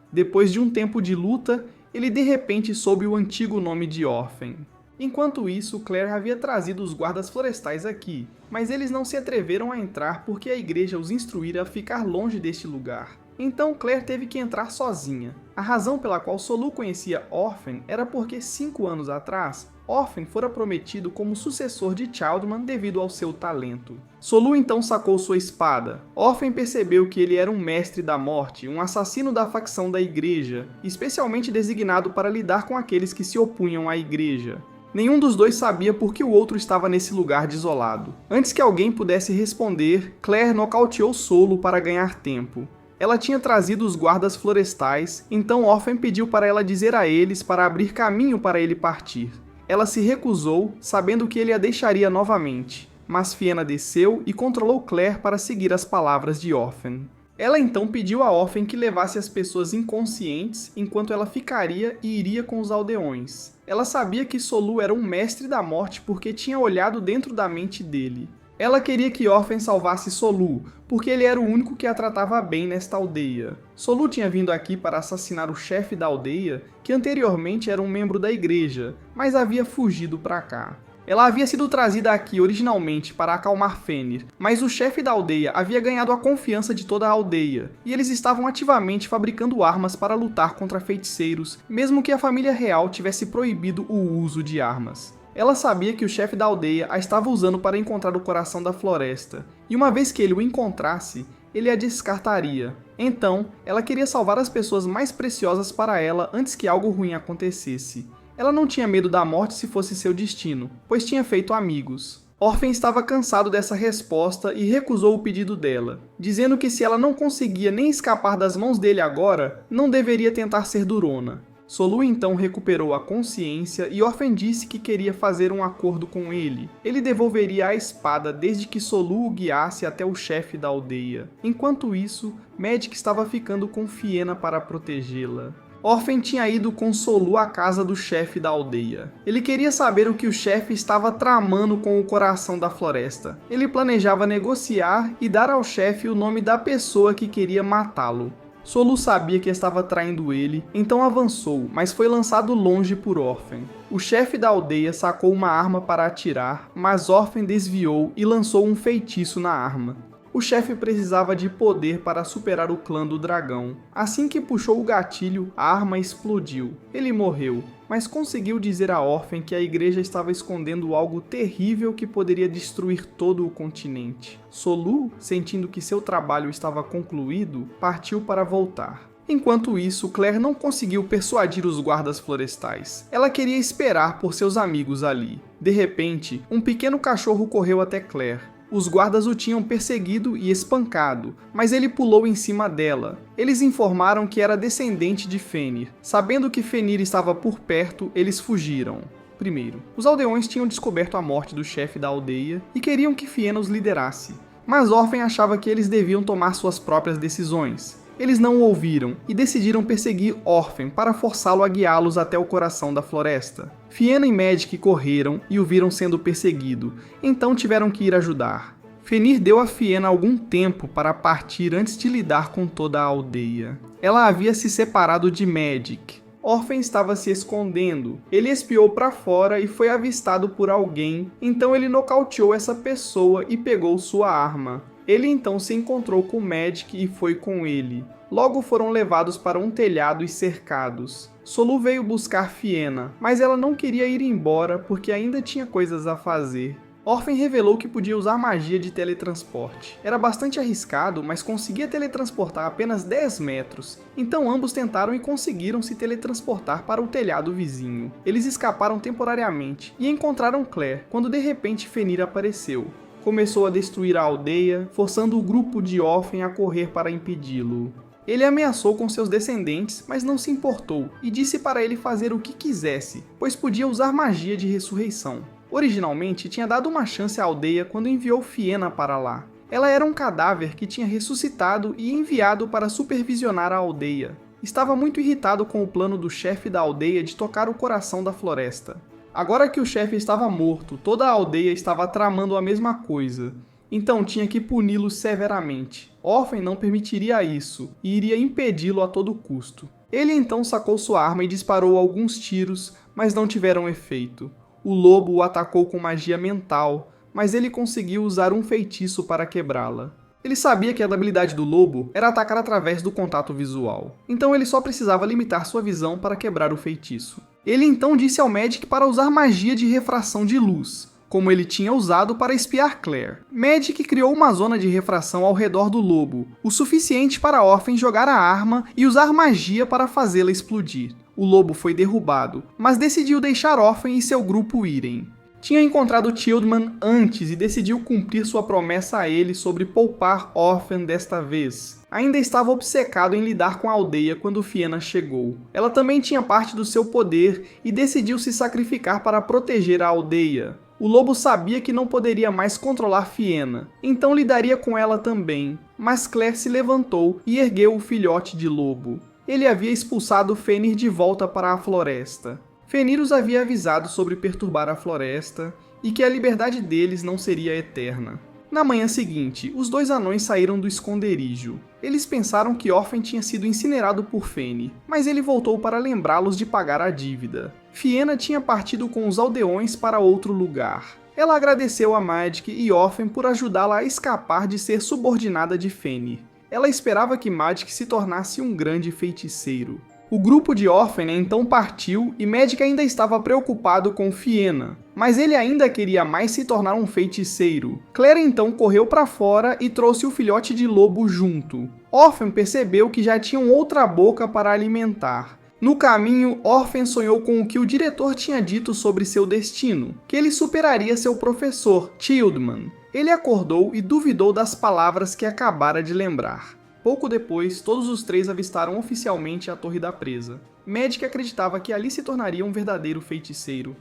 Depois de um tempo de luta, ele de repente soube o antigo nome de Orphan. Enquanto isso, Claire havia trazido os guardas florestais aqui, mas eles não se atreveram a entrar porque a igreja os instruíra a ficar longe deste lugar. Então Claire teve que entrar sozinha. A razão pela qual Solu conhecia Orphan era porque 5 anos atrás, Orphan fora prometido como sucessor de Childman devido ao seu talento. Solu então sacou sua espada. Orphan percebeu que ele era um mestre da morte, um assassino da facção da igreja, especialmente designado para lidar com aqueles que se opunham à igreja. Nenhum dos dois sabia por que o outro estava nesse lugar desolado. Antes que alguém pudesse responder, Claire nocauteou Solu para ganhar tempo. Ela tinha trazido os guardas florestais, então Orphan pediu para ela dizer a eles para abrir caminho para ele partir. Ela se recusou, sabendo que ele a deixaria novamente, mas Fiena desceu e controlou Claire para seguir as palavras de Orphan. Ela então pediu a Orphan que levasse as pessoas inconscientes, enquanto ela ficaria e iria com os aldeões. Ela sabia que Solu era um mestre da morte porque tinha olhado dentro da mente dele. Ela queria que Orphan salvasse Solu, porque ele era o único que a tratava bem nesta aldeia. Solu tinha vindo aqui para assassinar o chefe da aldeia, que anteriormente era um membro da igreja, mas havia fugido para cá. Ela havia sido trazida aqui originalmente para acalmar Fenrir, mas o chefe da aldeia havia ganhado a confiança de toda a aldeia, e eles estavam ativamente fabricando armas para lutar contra feiticeiros, mesmo que a família real tivesse proibido o uso de armas. Ela sabia que o chefe da aldeia a estava usando para encontrar o coração da floresta, e uma vez que ele o encontrasse, ele a descartaria. Então, ela queria salvar as pessoas mais preciosas para ela antes que algo ruim acontecesse. Ela não tinha medo da morte se fosse seu destino, pois tinha feito amigos. Orphan estava cansado dessa resposta e recusou o pedido dela, dizendo que se ela não conseguia nem escapar das mãos dele agora, não deveria tentar ser durona. Solu então recuperou a consciência e Orphan disse que queria fazer um acordo com ele. Ele devolveria a espada desde que Solu o guiasse até o chefe da aldeia. Enquanto isso, Magic estava ficando com Fiena para protegê-la. Orphan tinha ido com Solu à casa do chefe da aldeia. Ele queria saber o que o chefe estava tramando com o coração da floresta. Ele planejava negociar e dar ao chefe o nome da pessoa que queria matá-lo. Solu sabia que estava traindo ele, então avançou, mas foi lançado longe por Orphan. O chefe da aldeia sacou uma arma para atirar, mas Orphan desviou e lançou um feitiço na arma. O chefe precisava de poder para superar o clã do dragão. Assim que puxou o gatilho, a arma explodiu. Ele morreu, mas conseguiu dizer a Orphan que a igreja estava escondendo algo terrível que poderia destruir todo o continente. Solu, sentindo que seu trabalho estava concluído, partiu para voltar. Enquanto isso, Claire não conseguiu persuadir os guardas florestais. Ela queria esperar por seus amigos ali. De repente, um pequeno cachorro correu até Claire. Os guardas o tinham perseguido e espancado, mas ele pulou em cima dela. Eles informaram que era descendente de Fënir. Sabendo que Fënir estava por perto, eles fugiram. Primeiro, os aldeões tinham descoberto a morte do chefe da aldeia e queriam que Fiena os liderasse. Mas Orphan achava que eles deviam tomar suas próprias decisões. Eles não o ouviram e decidiram perseguir Orphan para forçá-lo a guiá-los até o coração da floresta. Fiena e Magic correram e o viram sendo perseguido, então tiveram que ir ajudar. Fënir deu a Fiena algum tempo para partir antes de lidar com toda a aldeia. Ela havia se separado de Magic. Orphan estava se escondendo. Ele espiou para fora e foi avistado por alguém, então ele nocauteou essa pessoa e pegou sua arma. Ele então se encontrou com Magic e foi com ele. Logo foram levados para um telhado e cercados. Solu veio buscar Fiena, mas ela não queria ir embora porque ainda tinha coisas a fazer. Orphan revelou que podia usar magia de teletransporte. Era bastante arriscado, mas conseguia teletransportar apenas 10 metros. Então ambos tentaram e conseguiram se teletransportar para o telhado vizinho. Eles escaparam temporariamente e encontraram Claire, quando de repente Fënir apareceu. Começou a destruir a aldeia, forçando o grupo de Orphan a correr para impedi-lo. Ele ameaçou com seus descendentes, mas não se importou, e disse para ele fazer o que quisesse, pois podia usar magia de ressurreição. Originalmente, tinha dado uma chance à aldeia quando enviou Fiena para lá. Ela era um cadáver que tinha ressuscitado e enviado para supervisionar a aldeia. Estava muito irritado com o plano do chefe da aldeia de tocar o coração da floresta. Agora que o chefe estava morto, toda a aldeia estava tramando a mesma coisa. Então tinha que puni-lo severamente. Orphan não permitiria isso e iria impedi-lo a todo custo. Ele então sacou sua arma e disparou alguns tiros, mas não tiveram efeito. O lobo o atacou com magia mental, mas ele conseguiu usar um feitiço para quebrá-la. Ele sabia que a habilidade do lobo era atacar através do contato visual, então ele só precisava limitar sua visão para quebrar o feitiço. Ele então disse ao Magic para usar magia de refração de luz, como ele tinha usado para espiar Claire. Magic criou uma zona de refração ao redor do lobo, o suficiente para Orphan jogar a arma e usar magia para fazê-la explodir. O lobo foi derrubado, mas decidiu deixar Orphan e seu grupo irem. Tinha encontrado Childman antes e decidiu cumprir sua promessa a ele sobre poupar Orphan desta vez. Ainda estava obcecado em lidar com a aldeia quando Fiena chegou. Ela também tinha parte do seu poder e decidiu se sacrificar para proteger a aldeia. O lobo sabia que não poderia mais controlar Fiena, então lidaria com ela também. Mas Claire se levantou e ergueu o filhote de lobo. Ele havia expulsado Fënir de volta para a floresta. Fënir os havia avisado sobre perturbar a floresta e que a liberdade deles não seria eterna. Na manhã seguinte, os dois anões saíram do esconderijo. Eles pensaram que Orphan tinha sido incinerado por Fënir, mas ele voltou para lembrá-los de pagar a dívida. Fiena tinha partido com os aldeões para outro lugar. Ela agradeceu a Magic e Orphan por ajudá-la a escapar de ser subordinada de Fënir. Ela esperava que Magic se tornasse um grande feiticeiro. O grupo de Orphan então partiu e Magic ainda estava preocupado com Fiena, mas ele ainda queria mais se tornar um feiticeiro. Claire então correu para fora e trouxe o filhote de lobo junto. Orphan percebeu que já tinham outra boca para alimentar. No caminho, Orphan sonhou com o que o diretor tinha dito sobre seu destino, que ele superaria seu professor, Childman. Ele acordou e duvidou das palavras que acabara de lembrar. Pouco depois, todos os três avistaram oficialmente a Torre da Presa. Magic acreditava que ali se tornaria um verdadeiro feiticeiro.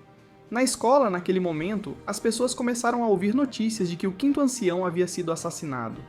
Na escola, naquele momento, as pessoas começaram a ouvir notícias de que o quinto ancião havia sido assassinado.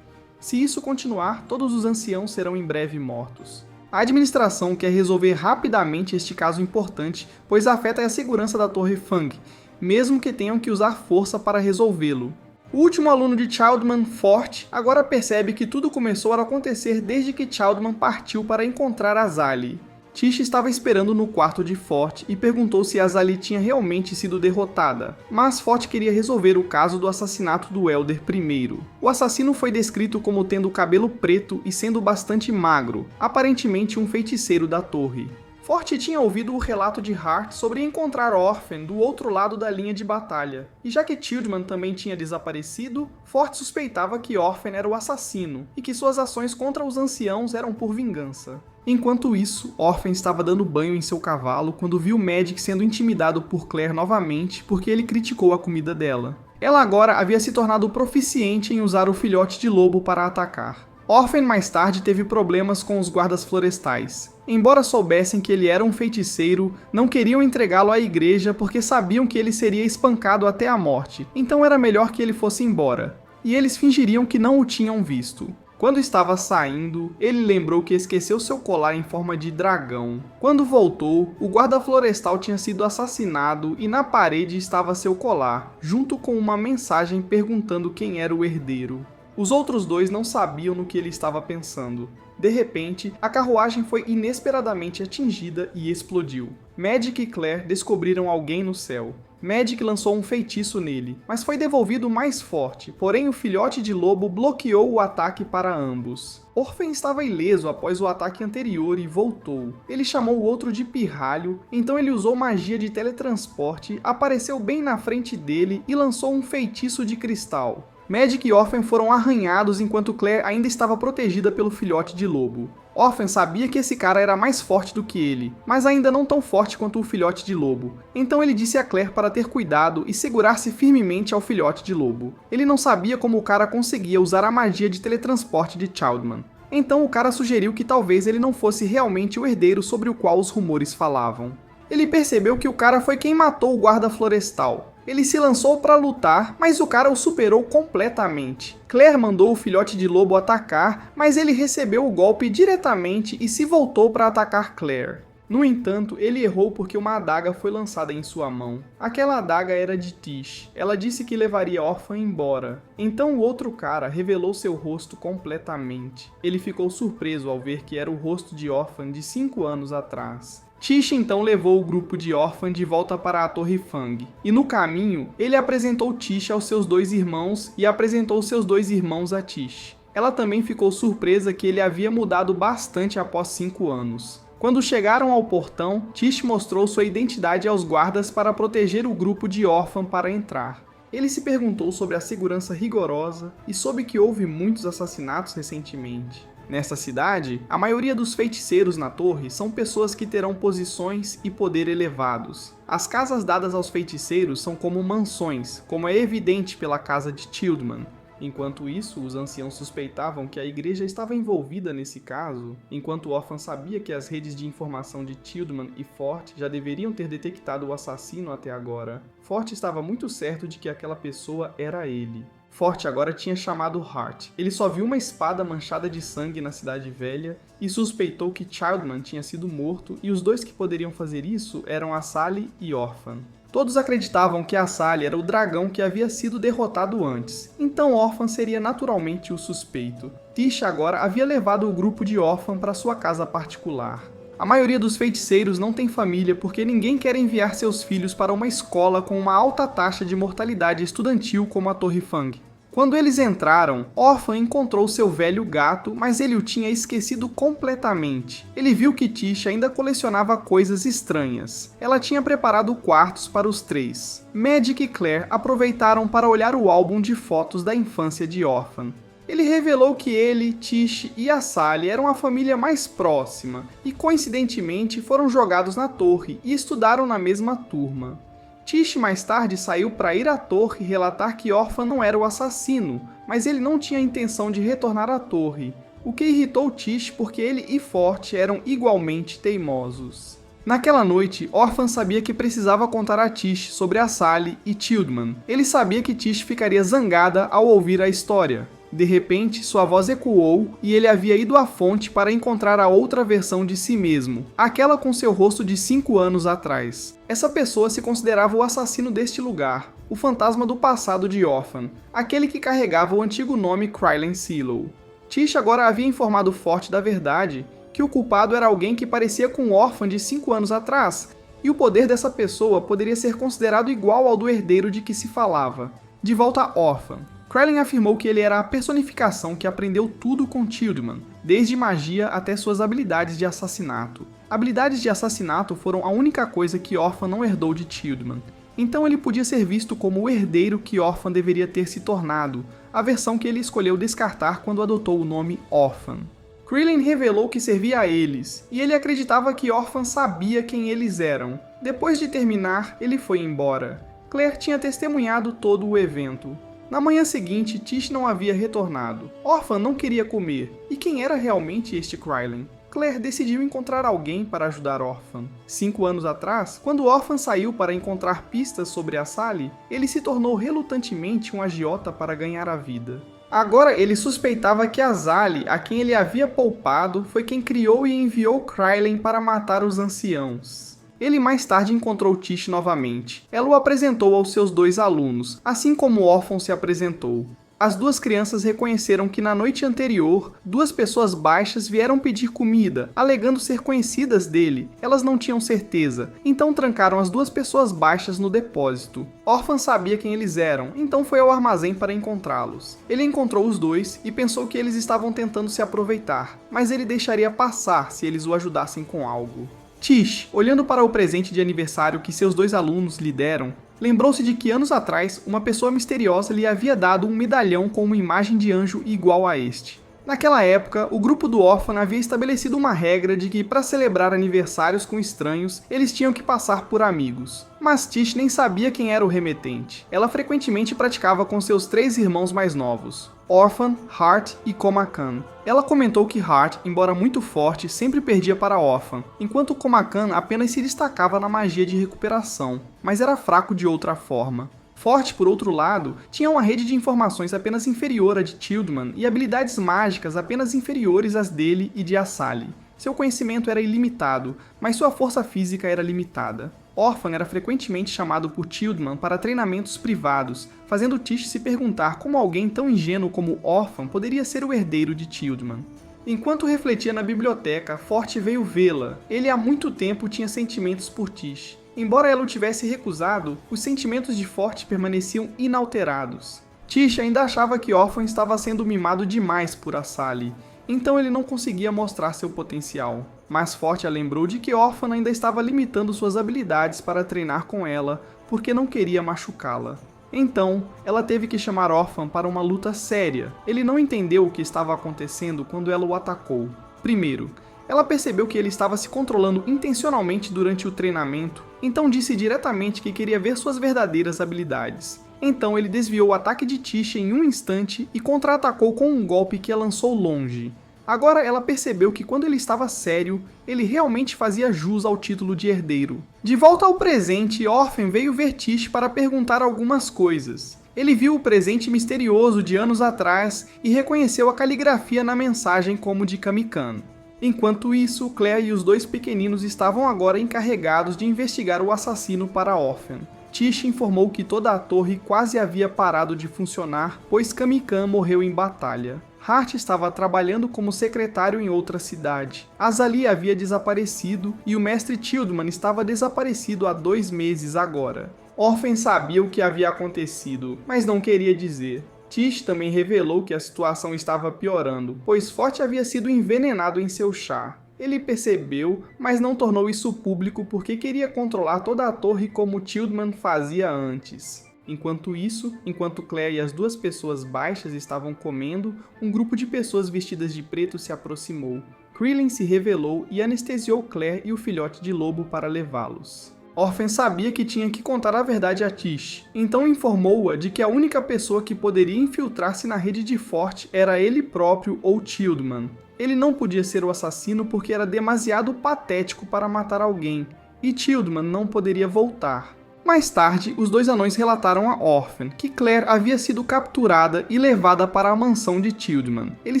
Se isso continuar, todos os anciãos serão em breve mortos. A administração quer resolver rapidamente este caso importante, pois afeta a segurança da Torre Fang, mesmo que tenham que usar força para resolvê-lo. O último aluno de Childman, Fort, agora percebe que tudo começou a acontecer desde que Childman partiu para encontrar Azali. Tish estava esperando no quarto de Fort e perguntou se Azali tinha realmente sido derrotada, mas Fort queria resolver o caso do assassinato do Elder primeiro. O assassino foi descrito como tendo cabelo preto e sendo bastante magro, aparentemente um feiticeiro da torre. Fort tinha ouvido o relato de Hart sobre encontrar Orphan do outro lado da linha de batalha, e já que Childman também tinha desaparecido, Fort suspeitava que Orphan era o assassino e que suas ações contra os anciãos eram por vingança. Enquanto isso, Orphan estava dando banho em seu cavalo quando viu Magic sendo intimidado por Claire novamente porque ele criticou a comida dela. Ela agora havia se tornado proficiente em usar o filhote de lobo para atacar. Orphan mais tarde teve problemas com os guardas florestais. Embora soubessem que ele era um feiticeiro, não queriam entregá-lo à igreja porque sabiam que ele seria espancado até a morte, então era melhor que ele fosse embora. E eles fingiriam que não o tinham visto. Quando estava saindo, ele lembrou que esqueceu seu colar em forma de dragão. Quando voltou, o guarda florestal tinha sido assassinado e na parede estava seu colar, junto com uma mensagem perguntando quem era o herdeiro. Os outros dois não sabiam no que ele estava pensando. De repente, a carruagem foi inesperadamente atingida e explodiu. Magic e Claire descobriram alguém no céu. Magic lançou um feitiço nele, mas foi devolvido mais forte, porém o filhote de lobo bloqueou o ataque para ambos. Orphan estava ileso após o ataque anterior e voltou. Ele chamou o outro de pirralho, então ele usou magia de teletransporte, apareceu bem na frente dele e lançou um feitiço de cristal. Magic e Orphan foram arranhados enquanto Claire ainda estava protegida pelo filhote de lobo. Orphan sabia que esse cara era mais forte do que ele, mas ainda não tão forte quanto o filhote de lobo. Então ele disse a Claire para ter cuidado e segurar-se firmemente ao filhote de lobo. Ele não sabia como o cara conseguia usar a magia de teletransporte de Childman. Então o cara sugeriu que talvez ele não fosse realmente o herdeiro sobre o qual os rumores falavam. Ele percebeu que o cara foi quem matou o guarda florestal. Ele se lançou para lutar, mas o cara o superou completamente. Claire mandou o filhote de lobo atacar, mas ele recebeu o golpe diretamente e se voltou para atacar Claire. No entanto, ele errou porque uma adaga foi lançada em sua mão. Aquela adaga era de Tish. Ela disse que levaria Orphan embora. Então o outro cara revelou seu rosto completamente. Ele ficou surpreso ao ver que era o rosto de Orphan de 5 anos atrás. Tish então levou o grupo de Orphan de volta para a Torre Fang, e no caminho, ele apresentou Tish aos seus 2 irmãos e apresentou seus 2 irmãos a Tish. Ela também ficou surpresa que ele havia mudado bastante após 5 anos. Quando chegaram ao portão, Tish mostrou sua identidade aos guardas para proteger o grupo de Orphan para entrar. Ele se perguntou sobre a segurança rigorosa e soube que houve muitos assassinatos recentemente. Nesta cidade, a maioria dos feiticeiros na torre são pessoas que terão posições e poder elevados. As casas dadas aos feiticeiros são como mansões, como é evidente pela casa de Childman. Enquanto isso, os anciãos suspeitavam que a igreja estava envolvida nesse caso, enquanto Orphan sabia que as redes de informação de Childman e Fort já deveriam ter detectado o assassino até agora. Fort estava muito certo de que aquela pessoa era ele. Fort agora tinha chamado Hart. Ele só viu uma espada manchada de sangue na Cidade Velha e suspeitou que Childman tinha sido morto e os 2 que poderiam fazer isso eram Azali e Orphan. Todos acreditavam que Azali era o dragão que havia sido derrotado antes, então Orphan seria naturalmente o suspeito. Tish agora havia levado o grupo de Orphan para sua casa particular. A maioria dos feiticeiros não tem família porque ninguém quer enviar seus filhos para uma escola com uma alta taxa de mortalidade estudantil como a Torre Fang. Quando eles entraram, Orphan encontrou seu velho gato, mas ele o tinha esquecido completamente. Ele viu que Tish ainda colecionava coisas estranhas. Ela tinha preparado quartos para os 3. Magic e Claire aproveitaram para olhar o álbum de fotos da infância de Orphan. Ele revelou que ele, Tish e Azali eram a família mais próxima e, coincidentemente, foram jogados na torre e estudaram na mesma turma. Tish mais tarde saiu para ir à torre e relatar que Orphan não era o assassino, mas ele não tinha intenção de retornar à torre, o que irritou Tish porque ele e Fort eram igualmente teimosos. Naquela noite, Orphan sabia que precisava contar a Tish sobre Azali e Childman. Ele sabia que Tish ficaria zangada ao ouvir a história. De repente, sua voz ecoou e ele havia ido à fonte para encontrar a outra versão de si mesmo, aquela com seu rosto de 5 anos atrás. Essa pessoa se considerava o assassino deste lugar. o fantasma do passado de Orphan, aquele que carregava o antigo nome Krylin Silo. Tish agora havia informado Forte da verdade, que o culpado era alguém que parecia com Orphan de 5 anos atrás, e o poder dessa pessoa poderia ser considerado igual ao do herdeiro de que se falava. De volta a Orphan, Krylin afirmou que ele era a personificação que aprendeu tudo com Tiedemann, desde magia até suas habilidades de assassinato. Habilidades de assassinato foram a única coisa que Orphan não herdou de Tiedemann, então ele podia ser visto como o herdeiro que Orphan deveria ter se tornado, a versão que ele escolheu descartar quando adotou o nome Orphan. Krillin revelou que servia a eles, e ele acreditava que Orphan sabia quem eles eram. Depois de terminar, ele foi embora. Claire tinha testemunhado todo o evento. Na manhã seguinte, Tish não havia retornado. Orphan não queria comer. E quem era realmente este Krylin? Claire decidiu encontrar alguém para ajudar Orphan. 5 anos atrás, quando Orphan saiu para encontrar pistas sobre a Sally, ele se tornou relutantemente um agiota para ganhar a vida. Agora ele suspeitava que a Sally, a quem ele havia poupado, foi quem criou e enviou Krylin para matar os anciãos. Ele mais tarde encontrou Tish novamente. Ela o apresentou aos seus 2 alunos, assim como Orphan se apresentou. As 2 crianças reconheceram que na noite anterior, 2 pessoas baixas vieram pedir comida, alegando ser conhecidas dele. Elas não tinham certeza, então trancaram as 2 pessoas baixas no depósito. Orphan sabia quem eles eram, então foi ao armazém para encontrá-los. Ele encontrou os 2 e pensou que eles estavam tentando se aproveitar, mas ele deixaria passar se eles o ajudassem com algo. Tish, olhando para o presente de aniversário que seus 2 alunos lhe deram, lembrou-se de que anos atrás uma pessoa misteriosa lhe havia dado um medalhão com uma imagem de anjo igual a este. Naquela época, o grupo do Orphan havia estabelecido uma regra de que, para celebrar aniversários com estranhos, eles tinham que passar por amigos. Mas Tish nem sabia quem era o remetente. Ela frequentemente praticava com seus 3 irmãos mais novos, Orphan, Hart e Komakan. Ela comentou que Hart, embora muito forte, sempre perdia para Orphan, enquanto Komakan apenas se destacava na magia de recuperação, mas era fraco de outra forma. Forte, por outro lado, tinha uma rede de informações apenas inferior à de Tiedemann e habilidades mágicas apenas inferiores às dele e de Sally. Seu conhecimento era ilimitado, mas sua força física era limitada. Orphan era frequentemente chamado por Tiedemann para treinamentos privados, fazendo Tish se perguntar como alguém tão ingênuo como Orphan poderia ser o herdeiro de Tiedemann. Enquanto refletia na biblioteca, Forte veio vê-la. Ele há muito tempo tinha sentimentos por Tish. Embora ela o tivesse recusado, os sentimentos de Forte permaneciam inalterados. Tish ainda achava que Orphan estava sendo mimado demais por Sally, então ele não conseguia mostrar seu potencial. Mas Forte a lembrou de que Orphan ainda estava limitando suas habilidades para treinar com ela, porque não queria machucá-la. Então, ela teve que chamar Orphan para uma luta séria. Ele não entendeu o que estava acontecendo quando ela o atacou. Primeiro, ela percebeu que ele estava se controlando intencionalmente durante o treinamento, então disse diretamente que queria ver suas verdadeiras habilidades. Então ele desviou o ataque de Tish em um instante e contra-atacou com um golpe que a lançou longe. Agora ela percebeu que quando ele estava sério, ele realmente fazia jus ao título de herdeiro. De volta ao presente, Orphan veio ver Tish para perguntar algumas coisas. Ele viu o presente misterioso de anos atrás e reconheceu a caligrafia na mensagem como de Kamikan. Enquanto isso, Claire e os 2 pequeninos estavam agora encarregados de investigar o assassino para Orphan. Tish informou que toda a torre quase havia parado de funcionar, pois Kamikan morreu em batalha. Hart estava trabalhando como secretário em outra cidade. Azali havia desaparecido e o mestre Tiedemann estava desaparecido há 2 meses agora. Orphan sabia o que havia acontecido, mas não queria dizer. Tish também revelou que a situação estava piorando, pois Forte havia sido envenenado em seu chá. Ele percebeu, mas não tornou isso público porque queria controlar toda a torre como Tiedemann fazia antes. Enquanto isso, enquanto Claire e as 2 pessoas baixas estavam comendo, um grupo de pessoas vestidas de preto se aproximou. Krillin se revelou e anestesiou Claire e o filhote de lobo para levá-los. Orphan sabia que tinha que contar a verdade a Tish, então informou-a de que a única pessoa que poderia infiltrar-se na rede de Forte era ele próprio ou Tiedemann. Ele não podia ser o assassino porque era demasiado patético para matar alguém, e Tiedemann não poderia voltar. Mais tarde, os 2 anões relataram a Orphan que Claire havia sido capturada e levada para a mansão de Tiedemann. Ele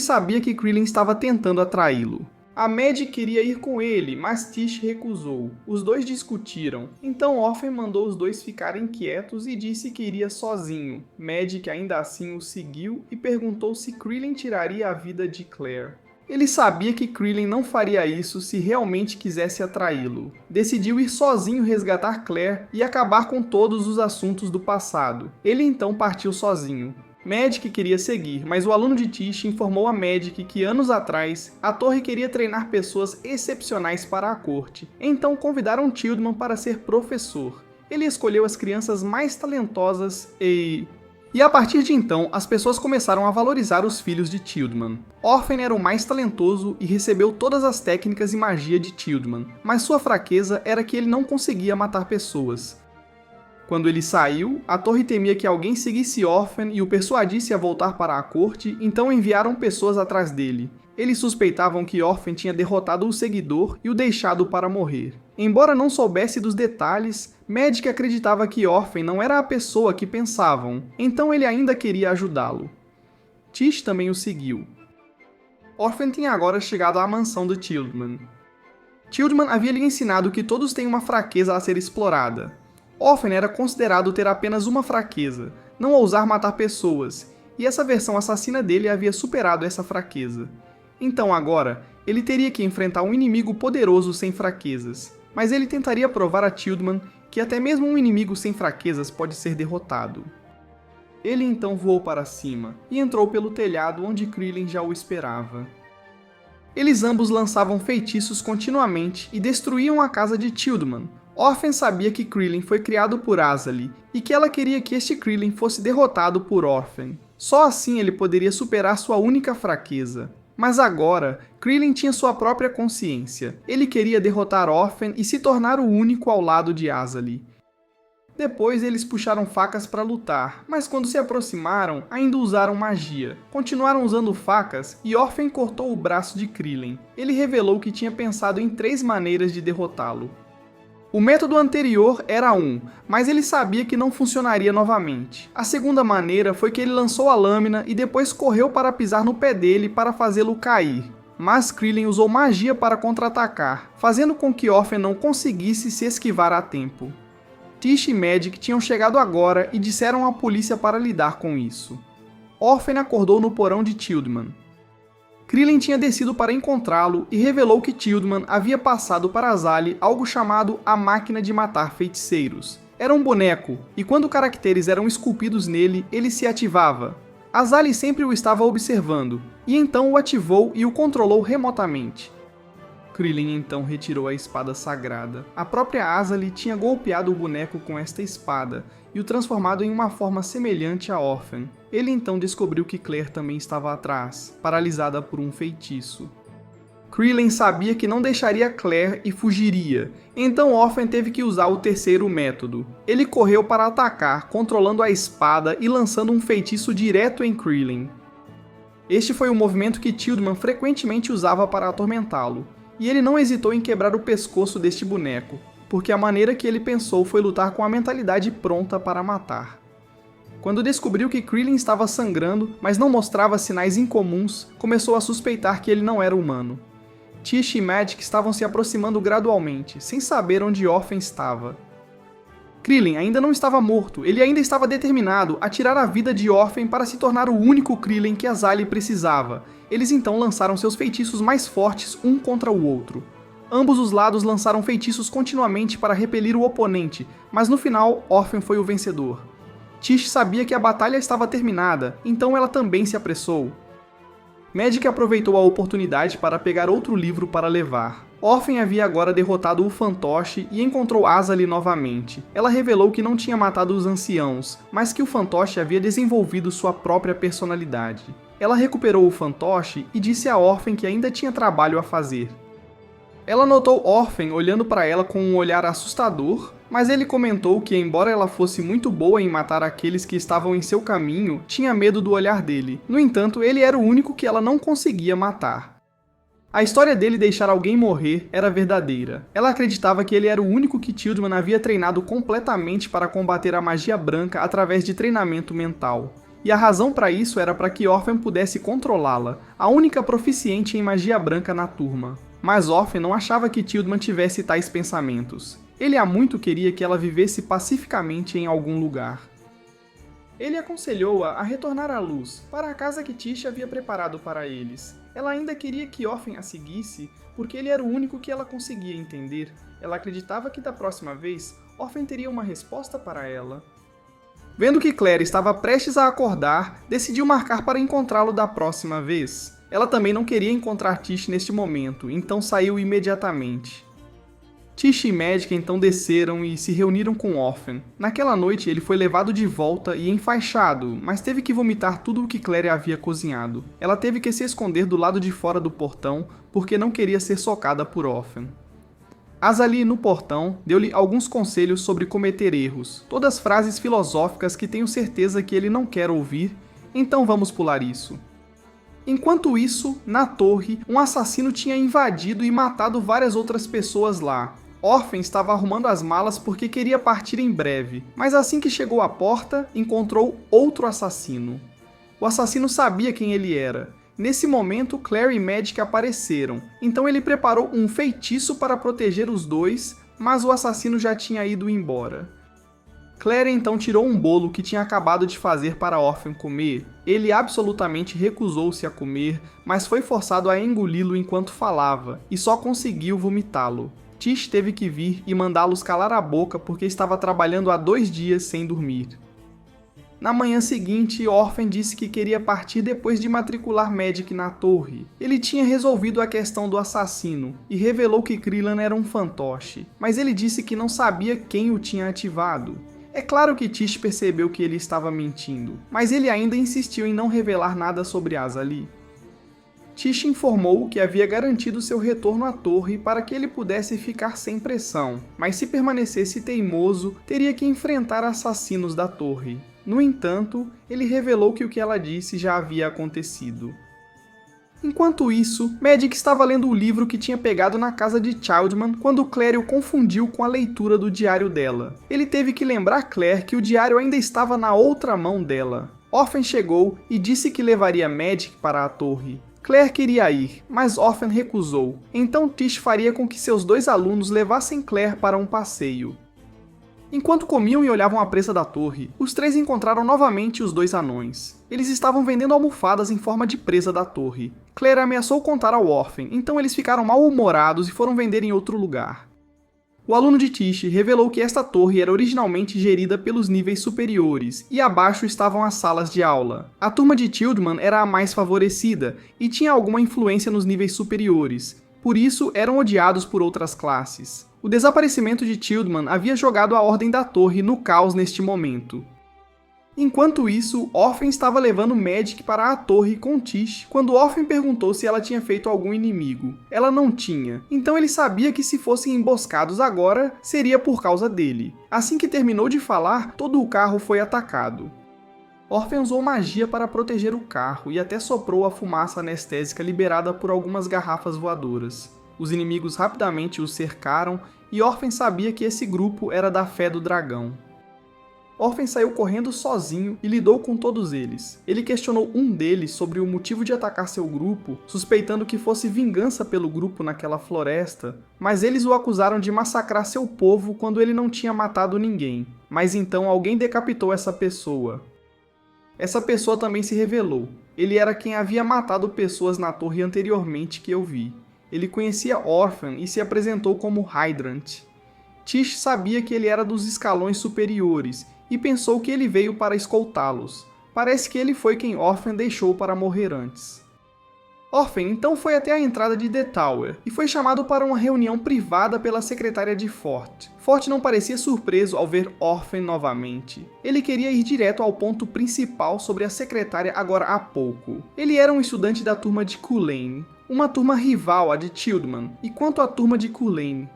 sabia que Krillin estava tentando atraí-lo. A Maddie queria ir com ele, mas Tish recusou. Os dois discutiram, então Orphan mandou os dois ficarem quietos e disse que iria sozinho. Maddie, que ainda assim o seguiu, e perguntou se Krillin tiraria a vida de Claire. Ele sabia que Krillin não faria isso se realmente quisesse atraí-lo. Decidiu ir sozinho resgatar Claire e acabar com todos os assuntos do passado. Ele então partiu sozinho. Magic queria seguir, mas o aluno de Tish informou a Magic que anos atrás, a torre queria treinar pessoas excepcionais para a corte. Então convidaram Tiltman para ser professor. Ele escolheu as crianças mais talentosas e a partir de então, as pessoas começaram a valorizar os filhos de Tiltman. Orphan era o mais talentoso e recebeu todas as técnicas e magia de Tiltman, mas sua fraqueza era que ele não conseguia matar pessoas. Quando ele saiu, a torre temia que alguém seguisse Orphan e o persuadisse a voltar para a corte, então enviaram pessoas atrás dele. Eles suspeitavam que Orphan tinha derrotado o seguidor e o deixado para morrer. Embora não soubesse dos detalhes, Magic acreditava que Orphan não era a pessoa que pensavam, então ele ainda queria ajudá-lo. Tish também o seguiu. Orphan tinha agora chegado à mansão de Tiltman. Tiltman havia lhe ensinado que todos têm uma fraqueza a ser explorada. Orphan era considerado ter apenas uma fraqueza, não ousar matar pessoas, e essa versão assassina dele havia superado essa fraqueza. Então agora, ele teria que enfrentar um inimigo poderoso sem fraquezas, mas ele tentaria provar a Tiltman que até mesmo um inimigo sem fraquezas pode ser derrotado. Ele então voou para cima, e entrou pelo telhado onde Krillin já o esperava. Eles ambos lançavam feitiços continuamente e destruíam a casa de Tiltman. Orphan sabia que Krillin foi criado por Azali, e que ela queria que este Krillin fosse derrotado por Orphan. Só assim ele poderia superar sua única fraqueza. Mas agora, Krillin tinha sua própria consciência. Ele queria derrotar Orphan e se tornar o único ao lado de Azali. Depois eles puxaram facas para lutar, mas quando se aproximaram, ainda usaram magia. Continuaram usando facas e Orphan cortou o braço de Krillin. Ele revelou que tinha pensado em 3 maneiras de derrotá-lo. O método anterior era mas ele sabia que não funcionaria novamente. A segunda maneira foi que ele lançou a lâmina e depois correu para pisar no pé dele para fazê-lo cair. Mas Krillin usou magia para contra-atacar, fazendo com que Orphan não conseguisse se esquivar a tempo. Tish e Magic tinham chegado agora e disseram à polícia para lidar com isso. Orphan acordou no porão de Tiltman. Krillin tinha descido para encontrá-lo e revelou que Tiltman havia passado para Azali algo chamado a Máquina de Matar Feiticeiros. Era um boneco, e quando caracteres eram esculpidos nele, ele se ativava. Azali sempre o estava observando, e então o ativou e o controlou remotamente. Krillin então retirou a espada sagrada. A própria Azali tinha golpeado o boneco com esta espada, e o transformado em uma forma semelhante a Orphan. Ele então descobriu que Claire também estava atrás, paralisada por um feitiço. Krillin sabia que não deixaria Claire e fugiria, então Orphan teve que usar o terceiro método. Ele correu para atacar, controlando a espada e lançando um feitiço direto em Krillin. Este foi o movimento que Tiltman frequentemente usava para atormentá-lo, e ele não hesitou em quebrar o pescoço deste boneco, porque a maneira que ele pensou foi lutar com a mentalidade pronta para matar. Quando descobriu que Krillin estava sangrando, mas não mostrava sinais incomuns, começou a suspeitar que ele não era humano. Tish e Magic estavam se aproximando gradualmente, sem saber onde Orphan estava. Krillin ainda não estava morto, ele ainda estava determinado a tirar a vida de Orphan para se tornar o único Krillin que Azali precisava. Eles então lançaram seus feitiços mais fortes um contra o outro. Ambos os lados lançaram feitiços continuamente para repelir o oponente, mas no final, Orphan foi o vencedor. Tish sabia que a batalha estava terminada, então ela também se apressou. Magic aproveitou a oportunidade para pegar outro livro para levar. Orphan havia agora derrotado o fantoche e encontrou Azali novamente. Ela revelou que não tinha matado os anciãos, mas que o fantoche havia desenvolvido sua própria personalidade. Ela recuperou o fantoche e disse a Orphan que ainda tinha trabalho a fazer. Ela notou Orphan olhando para ela com um olhar assustador, mas ele comentou que, embora ela fosse muito boa em matar aqueles que estavam em seu caminho, tinha medo do olhar dele. No entanto, ele era o único que ela não conseguia matar. A história dele deixar alguém morrer era verdadeira. Ela acreditava que ele era o único que Tiltman havia treinado completamente para combater a magia branca através de treinamento mental. e a razão para isso era para que Orphan pudesse controlá-la, a única proficiente em magia branca na turma. Mas Orphan não achava que Tiltman tivesse tais pensamentos. Ele há muito queria que ela vivesse pacificamente em algum lugar. Ele aconselhou-a a retornar à luz, para a casa que Tish havia preparado para eles. Ela ainda queria que Orphan a seguisse, porque ele era o único que ela conseguia entender. Ela acreditava que da próxima vez, Orphan teria uma resposta para ela. Vendo que Claire estava prestes a acordar, decidiu marcar para encontrá-lo da próxima vez. Ela também não queria encontrar Tish neste momento, então saiu imediatamente. Tish e Magic então desceram e se reuniram com Orphan. Naquela noite ele foi levado de volta e enfaixado, mas teve que vomitar tudo o que Claire havia cozinhado. Ela teve que se esconder do lado de fora do portão, porque não queria ser socada por Orphan. Azalee, no portão, deu-lhe alguns conselhos sobre cometer erros, todas frases filosóficas que tenho certeza que ele não quer ouvir, então vamos pular isso. Enquanto isso, na torre, um assassino tinha invadido e matado várias outras pessoas lá. Orphan estava arrumando as malas porque queria partir em breve, mas assim que chegou à porta, encontrou outro assassino. O assassino sabia quem ele era. Nesse momento, Claire e Magic apareceram, então ele preparou um feitiço para proteger os dois, mas o assassino já tinha ido embora. Claire então tirou um bolo que tinha acabado de fazer para Orphan comer. Ele absolutamente recusou-se a comer, mas foi forçado a engoli-lo enquanto falava, e só conseguiu vomitá-lo. Tish teve que vir e mandá-los calar a boca porque estava trabalhando há 2 dias sem dormir. Na manhã seguinte, Orphan disse que queria partir depois de matricular Magic na torre. Ele tinha resolvido a questão do assassino, e revelou que Krillin era um fantoche, mas ele disse que não sabia quem o tinha ativado. É claro que Tish percebeu que ele estava mentindo, mas ele ainda insistiu em não revelar nada sobre Azalee. Tish informou que havia garantido seu retorno à torre para que ele pudesse ficar sem pressão, mas se permanecesse teimoso, teria que enfrentar assassinos da torre. No entanto, ele revelou que o que ela disse já havia acontecido. Enquanto isso, Magic estava lendo o livro que tinha pegado na casa de Childman quando Claire o confundiu com a leitura do diário dela. Ele teve que lembrar Claire que o diário ainda estava na outra mão dela. Orphan chegou e disse que levaria Magic para a torre. Claire queria ir, mas Orphan recusou. Então Tish faria com que seus 2 alunos levassem Claire para um passeio. Enquanto comiam e olhavam a presa da torre, os 3 encontraram novamente os 2 anões. Eles estavam vendendo almofadas em forma de presa da torre. Claire ameaçou contar ao Orphan, então eles ficaram mal-humorados e foram vender em outro lugar. O aluno de Tish revelou que esta torre era originalmente gerida pelos níveis superiores, e abaixo estavam as salas de aula. A turma de Tiltman era a mais favorecida, e tinha alguma influência nos níveis superiores, por isso eram odiados por outras classes. O desaparecimento de Tiltman havia jogado a Ordem da Torre no caos neste momento. Enquanto isso, Orphan estava levando Magic para a torre com Tish quando Orphan perguntou se ela tinha feito algum inimigo. Ela não tinha, então ele sabia que se fossem emboscados agora, seria por causa dele. Assim que terminou de falar, todo o carro foi atacado. Orphan usou magia para proteger o carro e até soprou a fumaça anestésica liberada por algumas garrafas voadoras. Os inimigos rapidamente os cercaram e Orphan sabia que esse grupo era da Fé do Dragão. Orphan saiu correndo sozinho e lidou com todos eles. Ele questionou um deles sobre o motivo de atacar seu grupo, suspeitando que fosse vingança pelo grupo naquela floresta, mas eles o acusaram de massacrar seu povo quando ele não tinha matado ninguém. Mas então alguém decapitou essa pessoa. Essa pessoa também se revelou. Ele era quem havia matado pessoas na torre anteriormente que eu vi. Ele conhecia Orphan e se apresentou como Hydrant. Tish sabia que ele era dos escalões superiores e pensou que ele veio para escoltá-los. Parece que ele foi quem Orphan deixou para morrer antes. Orphan então foi até a entrada de The Tower e foi chamado para uma reunião privada pela secretária de Fort. Fort não parecia surpreso ao ver Orphan novamente. Ele queria ir direto ao ponto principal sobre a secretária agora há pouco. Ele era um estudante da turma de Culane, uma turma rival à de Tiltman, e quanto à turma de Culane.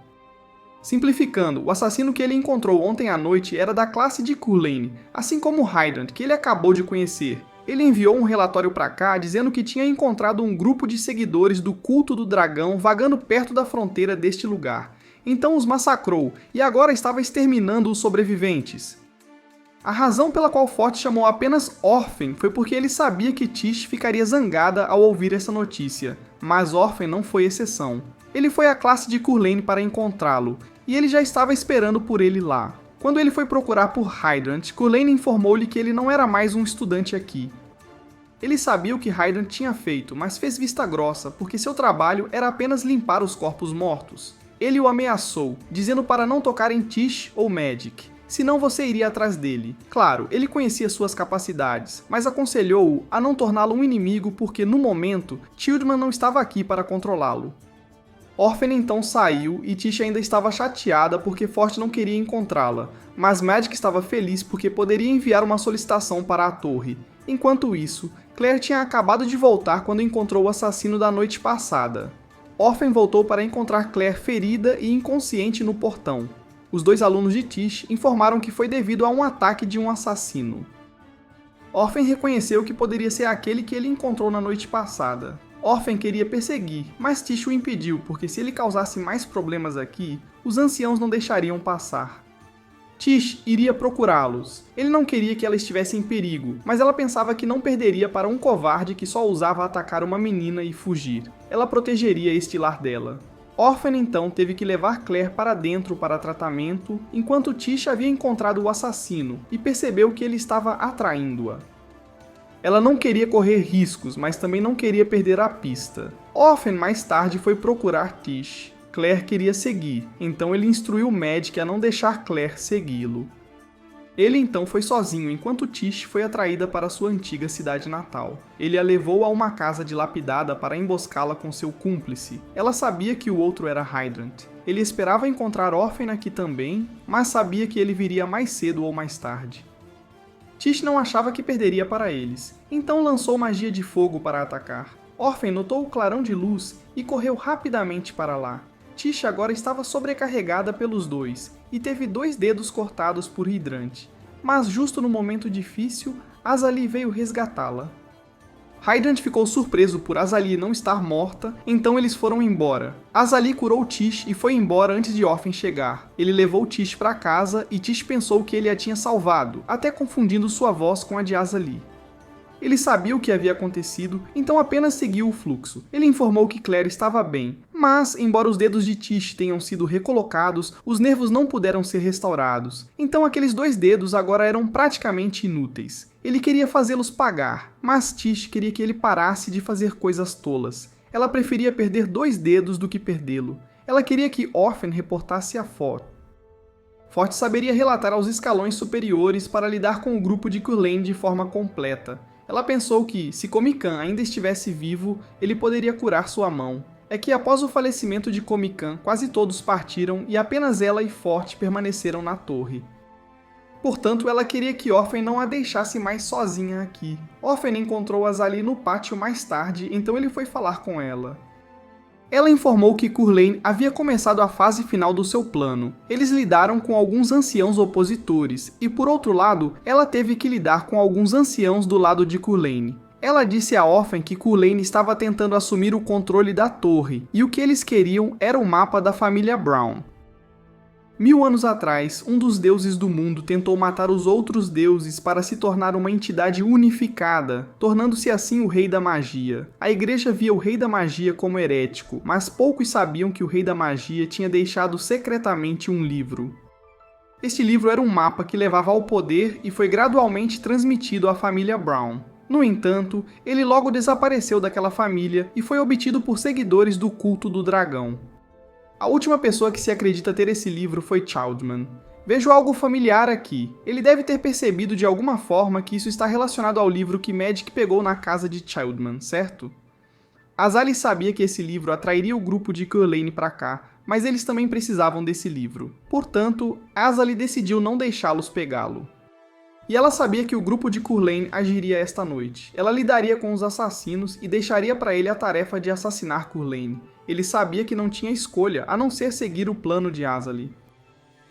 Simplificando, o assassino que ele encontrou ontem à noite era da classe de Culane, assim como Hydrant, que ele acabou de conhecer. Ele enviou um relatório para cá dizendo que tinha encontrado um grupo de seguidores do culto do dragão vagando perto da fronteira deste lugar. Então os massacrou e agora estava exterminando os sobreviventes. A razão pela qual Forte chamou apenas Orphan foi porque ele sabia que Tish ficaria zangada ao ouvir essa notícia, mas Orphan não foi exceção. Ele foi à classe de Curlane para encontrá-lo, e ele já estava esperando por ele lá. Quando ele foi procurar por Hydrant, Curlane informou-lhe que ele não era mais um estudante aqui. Ele sabia o que Hydrant tinha feito, mas fez vista grossa, porque seu trabalho era apenas limpar os corpos mortos. Ele o ameaçou, dizendo para não tocar em Tish ou Magic, senão você iria atrás dele. Claro, ele conhecia suas capacidades, mas aconselhou-o a não torná-lo um inimigo porque, no momento, Tildeman não estava aqui para controlá-lo. Orphan então saiu e Tish ainda estava chateada porque Forte não queria encontrá-la, mas Magic estava feliz porque poderia enviar uma solicitação para a torre. Enquanto isso, Claire tinha acabado de voltar quando encontrou o assassino da noite passada. Orphan voltou para encontrar Claire ferida e inconsciente no portão. Os dois alunos de Tish informaram que foi devido a um ataque de um assassino. Orphan reconheceu que poderia ser aquele que ele encontrou na noite passada. Orphan queria perseguir, mas Tish o impediu porque se ele causasse mais problemas aqui, os anciãos não deixariam passar. Tish iria procurá-los. Ele não queria que ela estivesse em perigo, mas ela pensava que não perderia para um covarde que só ousava atacar uma menina e fugir. Ela protegeria este lar dela. Orphan então teve que levar Claire para dentro para tratamento, enquanto Tish havia encontrado o assassino e percebeu que ele estava atraindo-a. Ela não queria correr riscos, mas também não queria perder a pista. Orphan mais tarde foi procurar Tish. Claire queria seguir, então ele instruiu Magic a não deixar Claire segui-lo. Ele então foi sozinho, enquanto Tish foi atraída para sua antiga cidade natal. Ele a levou a uma casa dilapidada para emboscá-la com seu cúmplice. Ela sabia que o outro era Hydrant. Ele esperava encontrar Orphan aqui também, mas sabia que ele viria mais cedo ou mais tarde. Tish não achava que perderia para eles, então lançou magia de fogo para atacar. Orphan notou o clarão de luz e correu rapidamente para lá. Tish agora estava sobrecarregada pelos dois e teve 2 dedos cortados por Hydrant, mas justo no momento difícil, Azali veio resgatá-la. Hydrant ficou surpreso por Azali não estar morta, então eles foram embora. Azali curou Tish e foi embora antes de Orphan chegar. Ele levou Tish para casa e Tish pensou que ele a tinha salvado, até confundindo sua voz com a de Azali. Ele sabia o que havia acontecido, então apenas seguiu o fluxo. Ele informou que Claire estava bem, mas, embora os dedos de Tish tenham sido recolocados, os nervos não puderam ser restaurados. Então aqueles 2 dedos agora eram praticamente inúteis. Ele queria fazê-los pagar, mas Tish queria que ele parasse de fazer coisas tolas. Ela preferia perder 2 dedos do que perdê-lo. Ela queria que Orphan reportasse a Forte. Forte saberia relatar aos escalões superiores para lidar com o grupo de Curlane de forma completa. Ela pensou que, se Komikan ainda estivesse vivo, ele poderia curar sua mão. É que após o falecimento de Komikan, quase todos partiram e apenas ela e Forte permaneceram na torre. Portanto, ela queria que Orphan não a deixasse mais sozinha aqui. Orphan encontrou Azali no pátio mais tarde, então ele foi falar com ela. Ela informou que Curlane havia começado a fase final do seu plano. Eles lidaram com alguns anciãos opositores, e por outro lado, ela teve que lidar com alguns anciãos do lado de Curlane. Ela disse a Orphan que Curlane estava tentando assumir o controle da torre, e o que eles queriam era o mapa da família Brown. 1000 anos atrás, um dos deuses do mundo tentou matar os outros deuses para se tornar uma entidade unificada, tornando-se assim o Rei da Magia. A igreja via o Rei da Magia como herético, mas poucos sabiam que o Rei da Magia tinha deixado secretamente um livro. Este livro era um mapa que levava ao poder e foi gradualmente transmitido à família Brown. No entanto, ele logo desapareceu daquela família e foi obtido por seguidores do culto do dragão. A última pessoa que se acredita ter esse livro foi Childman. Vejo algo familiar aqui. Ele deve ter percebido de alguma forma que isso está relacionado ao livro que Magic pegou na casa de Childman, certo? Azali sabia que esse livro atrairia o grupo de Curlane para cá, mas eles também precisavam desse livro. Portanto, Azali decidiu não deixá-los pegá-lo. E ela sabia que o grupo de Curlane agiria esta noite. Ela lidaria com os assassinos e deixaria para ele a tarefa de assassinar Curlane. Ele sabia que não tinha escolha, a não ser seguir o plano de Azali.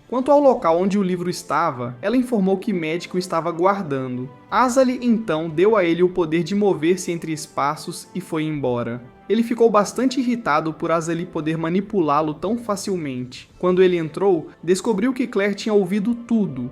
Quanto ao local onde o livro estava, ela informou que Magic o estava guardando. Azali então deu a ele o poder de mover-se entre espaços e foi embora. Ele ficou bastante irritado por Azali poder manipulá-lo tão facilmente. Quando ele entrou, descobriu que Claire tinha ouvido tudo.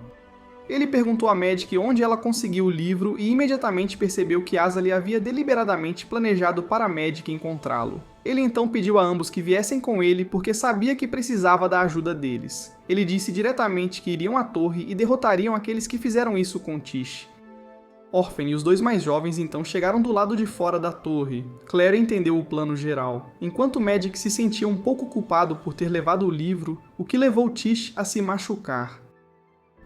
Ele perguntou a Magic onde ela conseguiu o livro e imediatamente percebeu que Azali havia deliberadamente planejado para Magic encontrá-lo. Ele então pediu a ambos que viessem com ele porque sabia que precisava da ajuda deles. Ele disse diretamente que iriam à torre e derrotariam aqueles que fizeram isso com Tish. Orphan e os dois mais jovens então chegaram do lado de fora da torre. Claire entendeu o plano geral, enquanto Magic se sentia um pouco culpado por ter levado o livro, o que levou Tish a se machucar.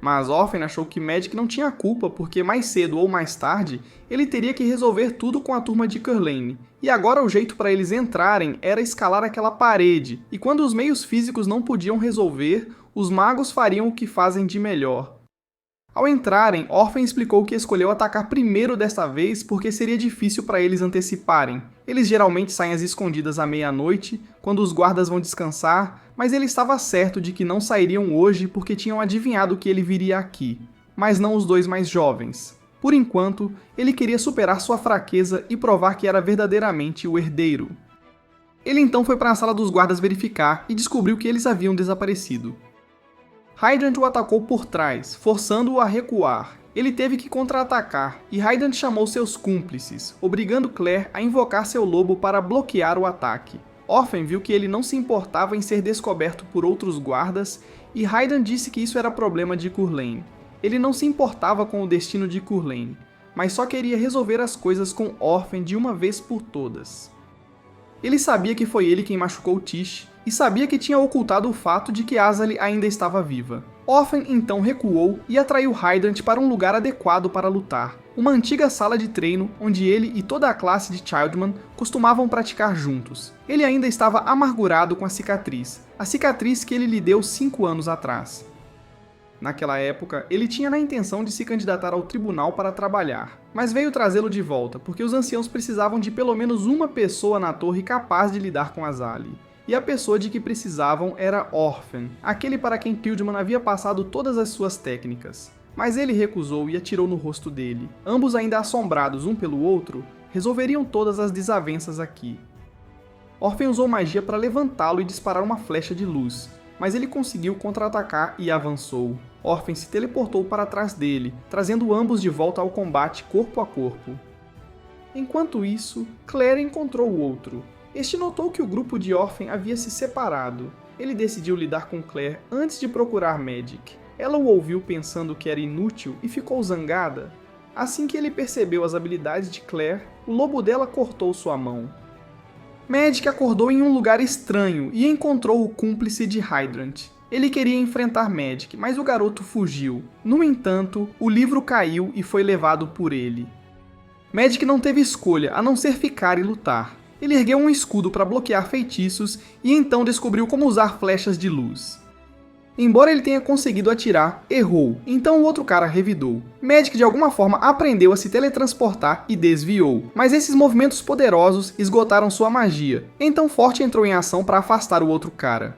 Mas Orphan achou que Magic não tinha culpa porque mais cedo ou mais tarde ele teria que resolver tudo com a turma de Curlane, e agora o jeito para eles entrarem era escalar aquela parede, e quando os meios físicos não podiam resolver, os magos fariam o que fazem de melhor. Ao entrarem, Orphan explicou que escolheu atacar primeiro desta vez porque seria difícil para eles anteciparem. Eles geralmente saem às escondidas à meia-noite, quando os guardas vão descansar, mas ele estava certo de que não sairiam hoje porque tinham adivinhado que ele viria aqui, mas não os dois mais jovens. Por enquanto, ele queria superar sua fraqueza e provar que era verdadeiramente o herdeiro. Ele então foi para a sala dos guardas verificar e descobriu que eles haviam desaparecido. Hydrant o atacou por trás, forçando-o a recuar. Ele teve que contra-atacar, e Hydrant chamou seus cúmplices, obrigando Claire a invocar seu lobo para bloquear o ataque. Orphan viu que ele não se importava em ser descoberto por outros guardas, e Hydrant disse que isso era problema de Curlane. Ele não se importava com o destino de Curlane, mas só queria resolver as coisas com Orphan de uma vez por todas. Ele sabia que foi ele quem machucou Tish, e sabia que tinha ocultado o fato de que Azali ainda estava viva. Orphan então recuou e atraiu Hydrant para um lugar adequado para lutar, uma antiga sala de treino onde ele e toda a classe de Childman costumavam praticar juntos. Ele ainda estava amargurado com a cicatriz que ele lhe deu 5 anos atrás. Naquela época, ele tinha na intenção de se candidatar ao tribunal para trabalhar, mas veio trazê-lo de volta porque os anciãos precisavam de pelo menos uma pessoa na torre capaz de lidar com Azali. E a pessoa de que precisavam era Orphan, aquele para quem Tildman havia passado todas as suas técnicas. Mas ele recusou e atirou no rosto dele. Ambos ainda assombrados um pelo outro, resolveriam todas as desavenças aqui. Orphan usou magia para levantá-lo e disparar uma flecha de luz, mas ele conseguiu contra-atacar e avançou. Orphan se teleportou para trás dele, trazendo ambos de volta ao combate corpo a corpo. Enquanto isso, Claire encontrou o outro. Este notou que o grupo de Orphan havia se separado. Ele decidiu lidar com Claire antes de procurar Magic. Ela o ouviu pensando que era inútil e ficou zangada. Assim que ele percebeu as habilidades de Claire, o lobo dela cortou sua mão. Magic acordou em um lugar estranho e encontrou o cúmplice de Hydrant. Ele queria enfrentar Magic, mas o garoto fugiu. No entanto, o livro caiu e foi levado por ele. Magic não teve escolha a não ser ficar e lutar. Ele ergueu um escudo para bloquear feitiços e então descobriu como usar flechas de luz. Embora ele tenha conseguido atirar, errou, então o outro cara revidou. Magic de alguma forma aprendeu a se teletransportar e desviou, mas esses movimentos poderosos esgotaram sua magia, então Forte entrou em ação para afastar o outro cara.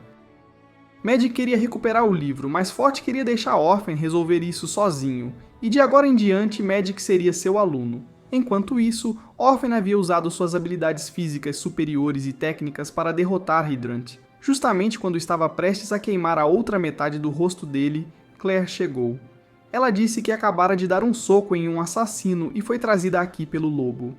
Magic queria recuperar o livro, mas Forte queria deixar Orphan resolver isso sozinho, e de agora em diante Magic seria seu aluno. Enquanto isso, Orphan havia usado suas habilidades físicas superiores e técnicas para derrotar Hydrant. Justamente quando estava prestes a queimar a outra metade do rosto dele, Claire chegou. Ela disse que acabara de dar um soco em um assassino e foi trazida aqui pelo lobo.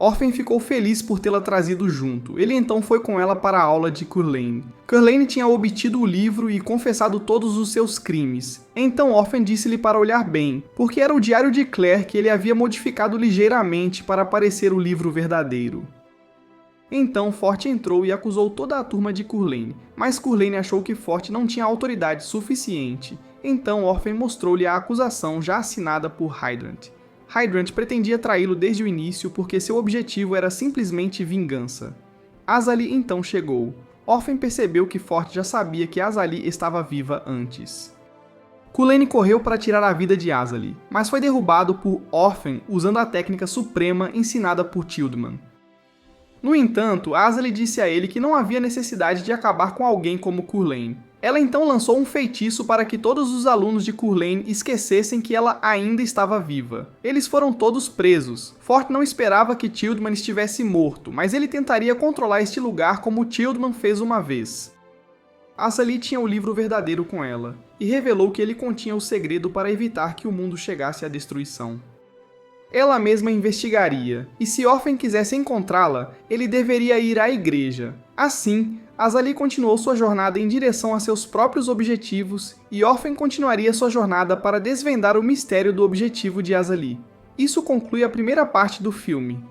Orphan ficou feliz por tê-la trazido junto. Ele então foi com ela para a aula de Curlane. Curlane tinha obtido o livro e confessado todos os seus crimes. Então Orphan disse-lhe para olhar bem, porque era o diário de Claire que ele havia modificado ligeiramente para parecer o livro verdadeiro. Então Forte entrou e acusou toda a turma de Curlane, mas Curlane achou que Forte não tinha autoridade suficiente. Então Orphan mostrou-lhe a acusação já assinada por Hydrant. Hydrant pretendia traí-lo desde o início porque seu objetivo era simplesmente vingança. Azali então chegou. Orphan percebeu que Forte já sabia que Azali estava viva antes. Curlane correu para tirar a vida de Azali, mas foi derrubado por Orphan usando a técnica suprema ensinada por Tildman. No entanto, Azali disse a ele que não havia necessidade de acabar com alguém como Curlane. Ela então lançou um feitiço para que todos os alunos de Curlane esquecessem que ela ainda estava viva. Eles foram todos presos. Forte não esperava que Tildman estivesse morto, mas ele tentaria controlar este lugar como Tildman fez uma vez. Azali tinha o livro verdadeiro com ela, e revelou que ele continha o segredo para evitar que o mundo chegasse à destruição. Ela mesma investigaria, e se Orphan quisesse encontrá-la, ele deveria ir à igreja. Assim, Azali continuou sua jornada em direção a seus próprios objetivos, e Orphan continuaria sua jornada para desvendar o mistério do objetivo de Azali. Isso conclui a primeira parte do filme.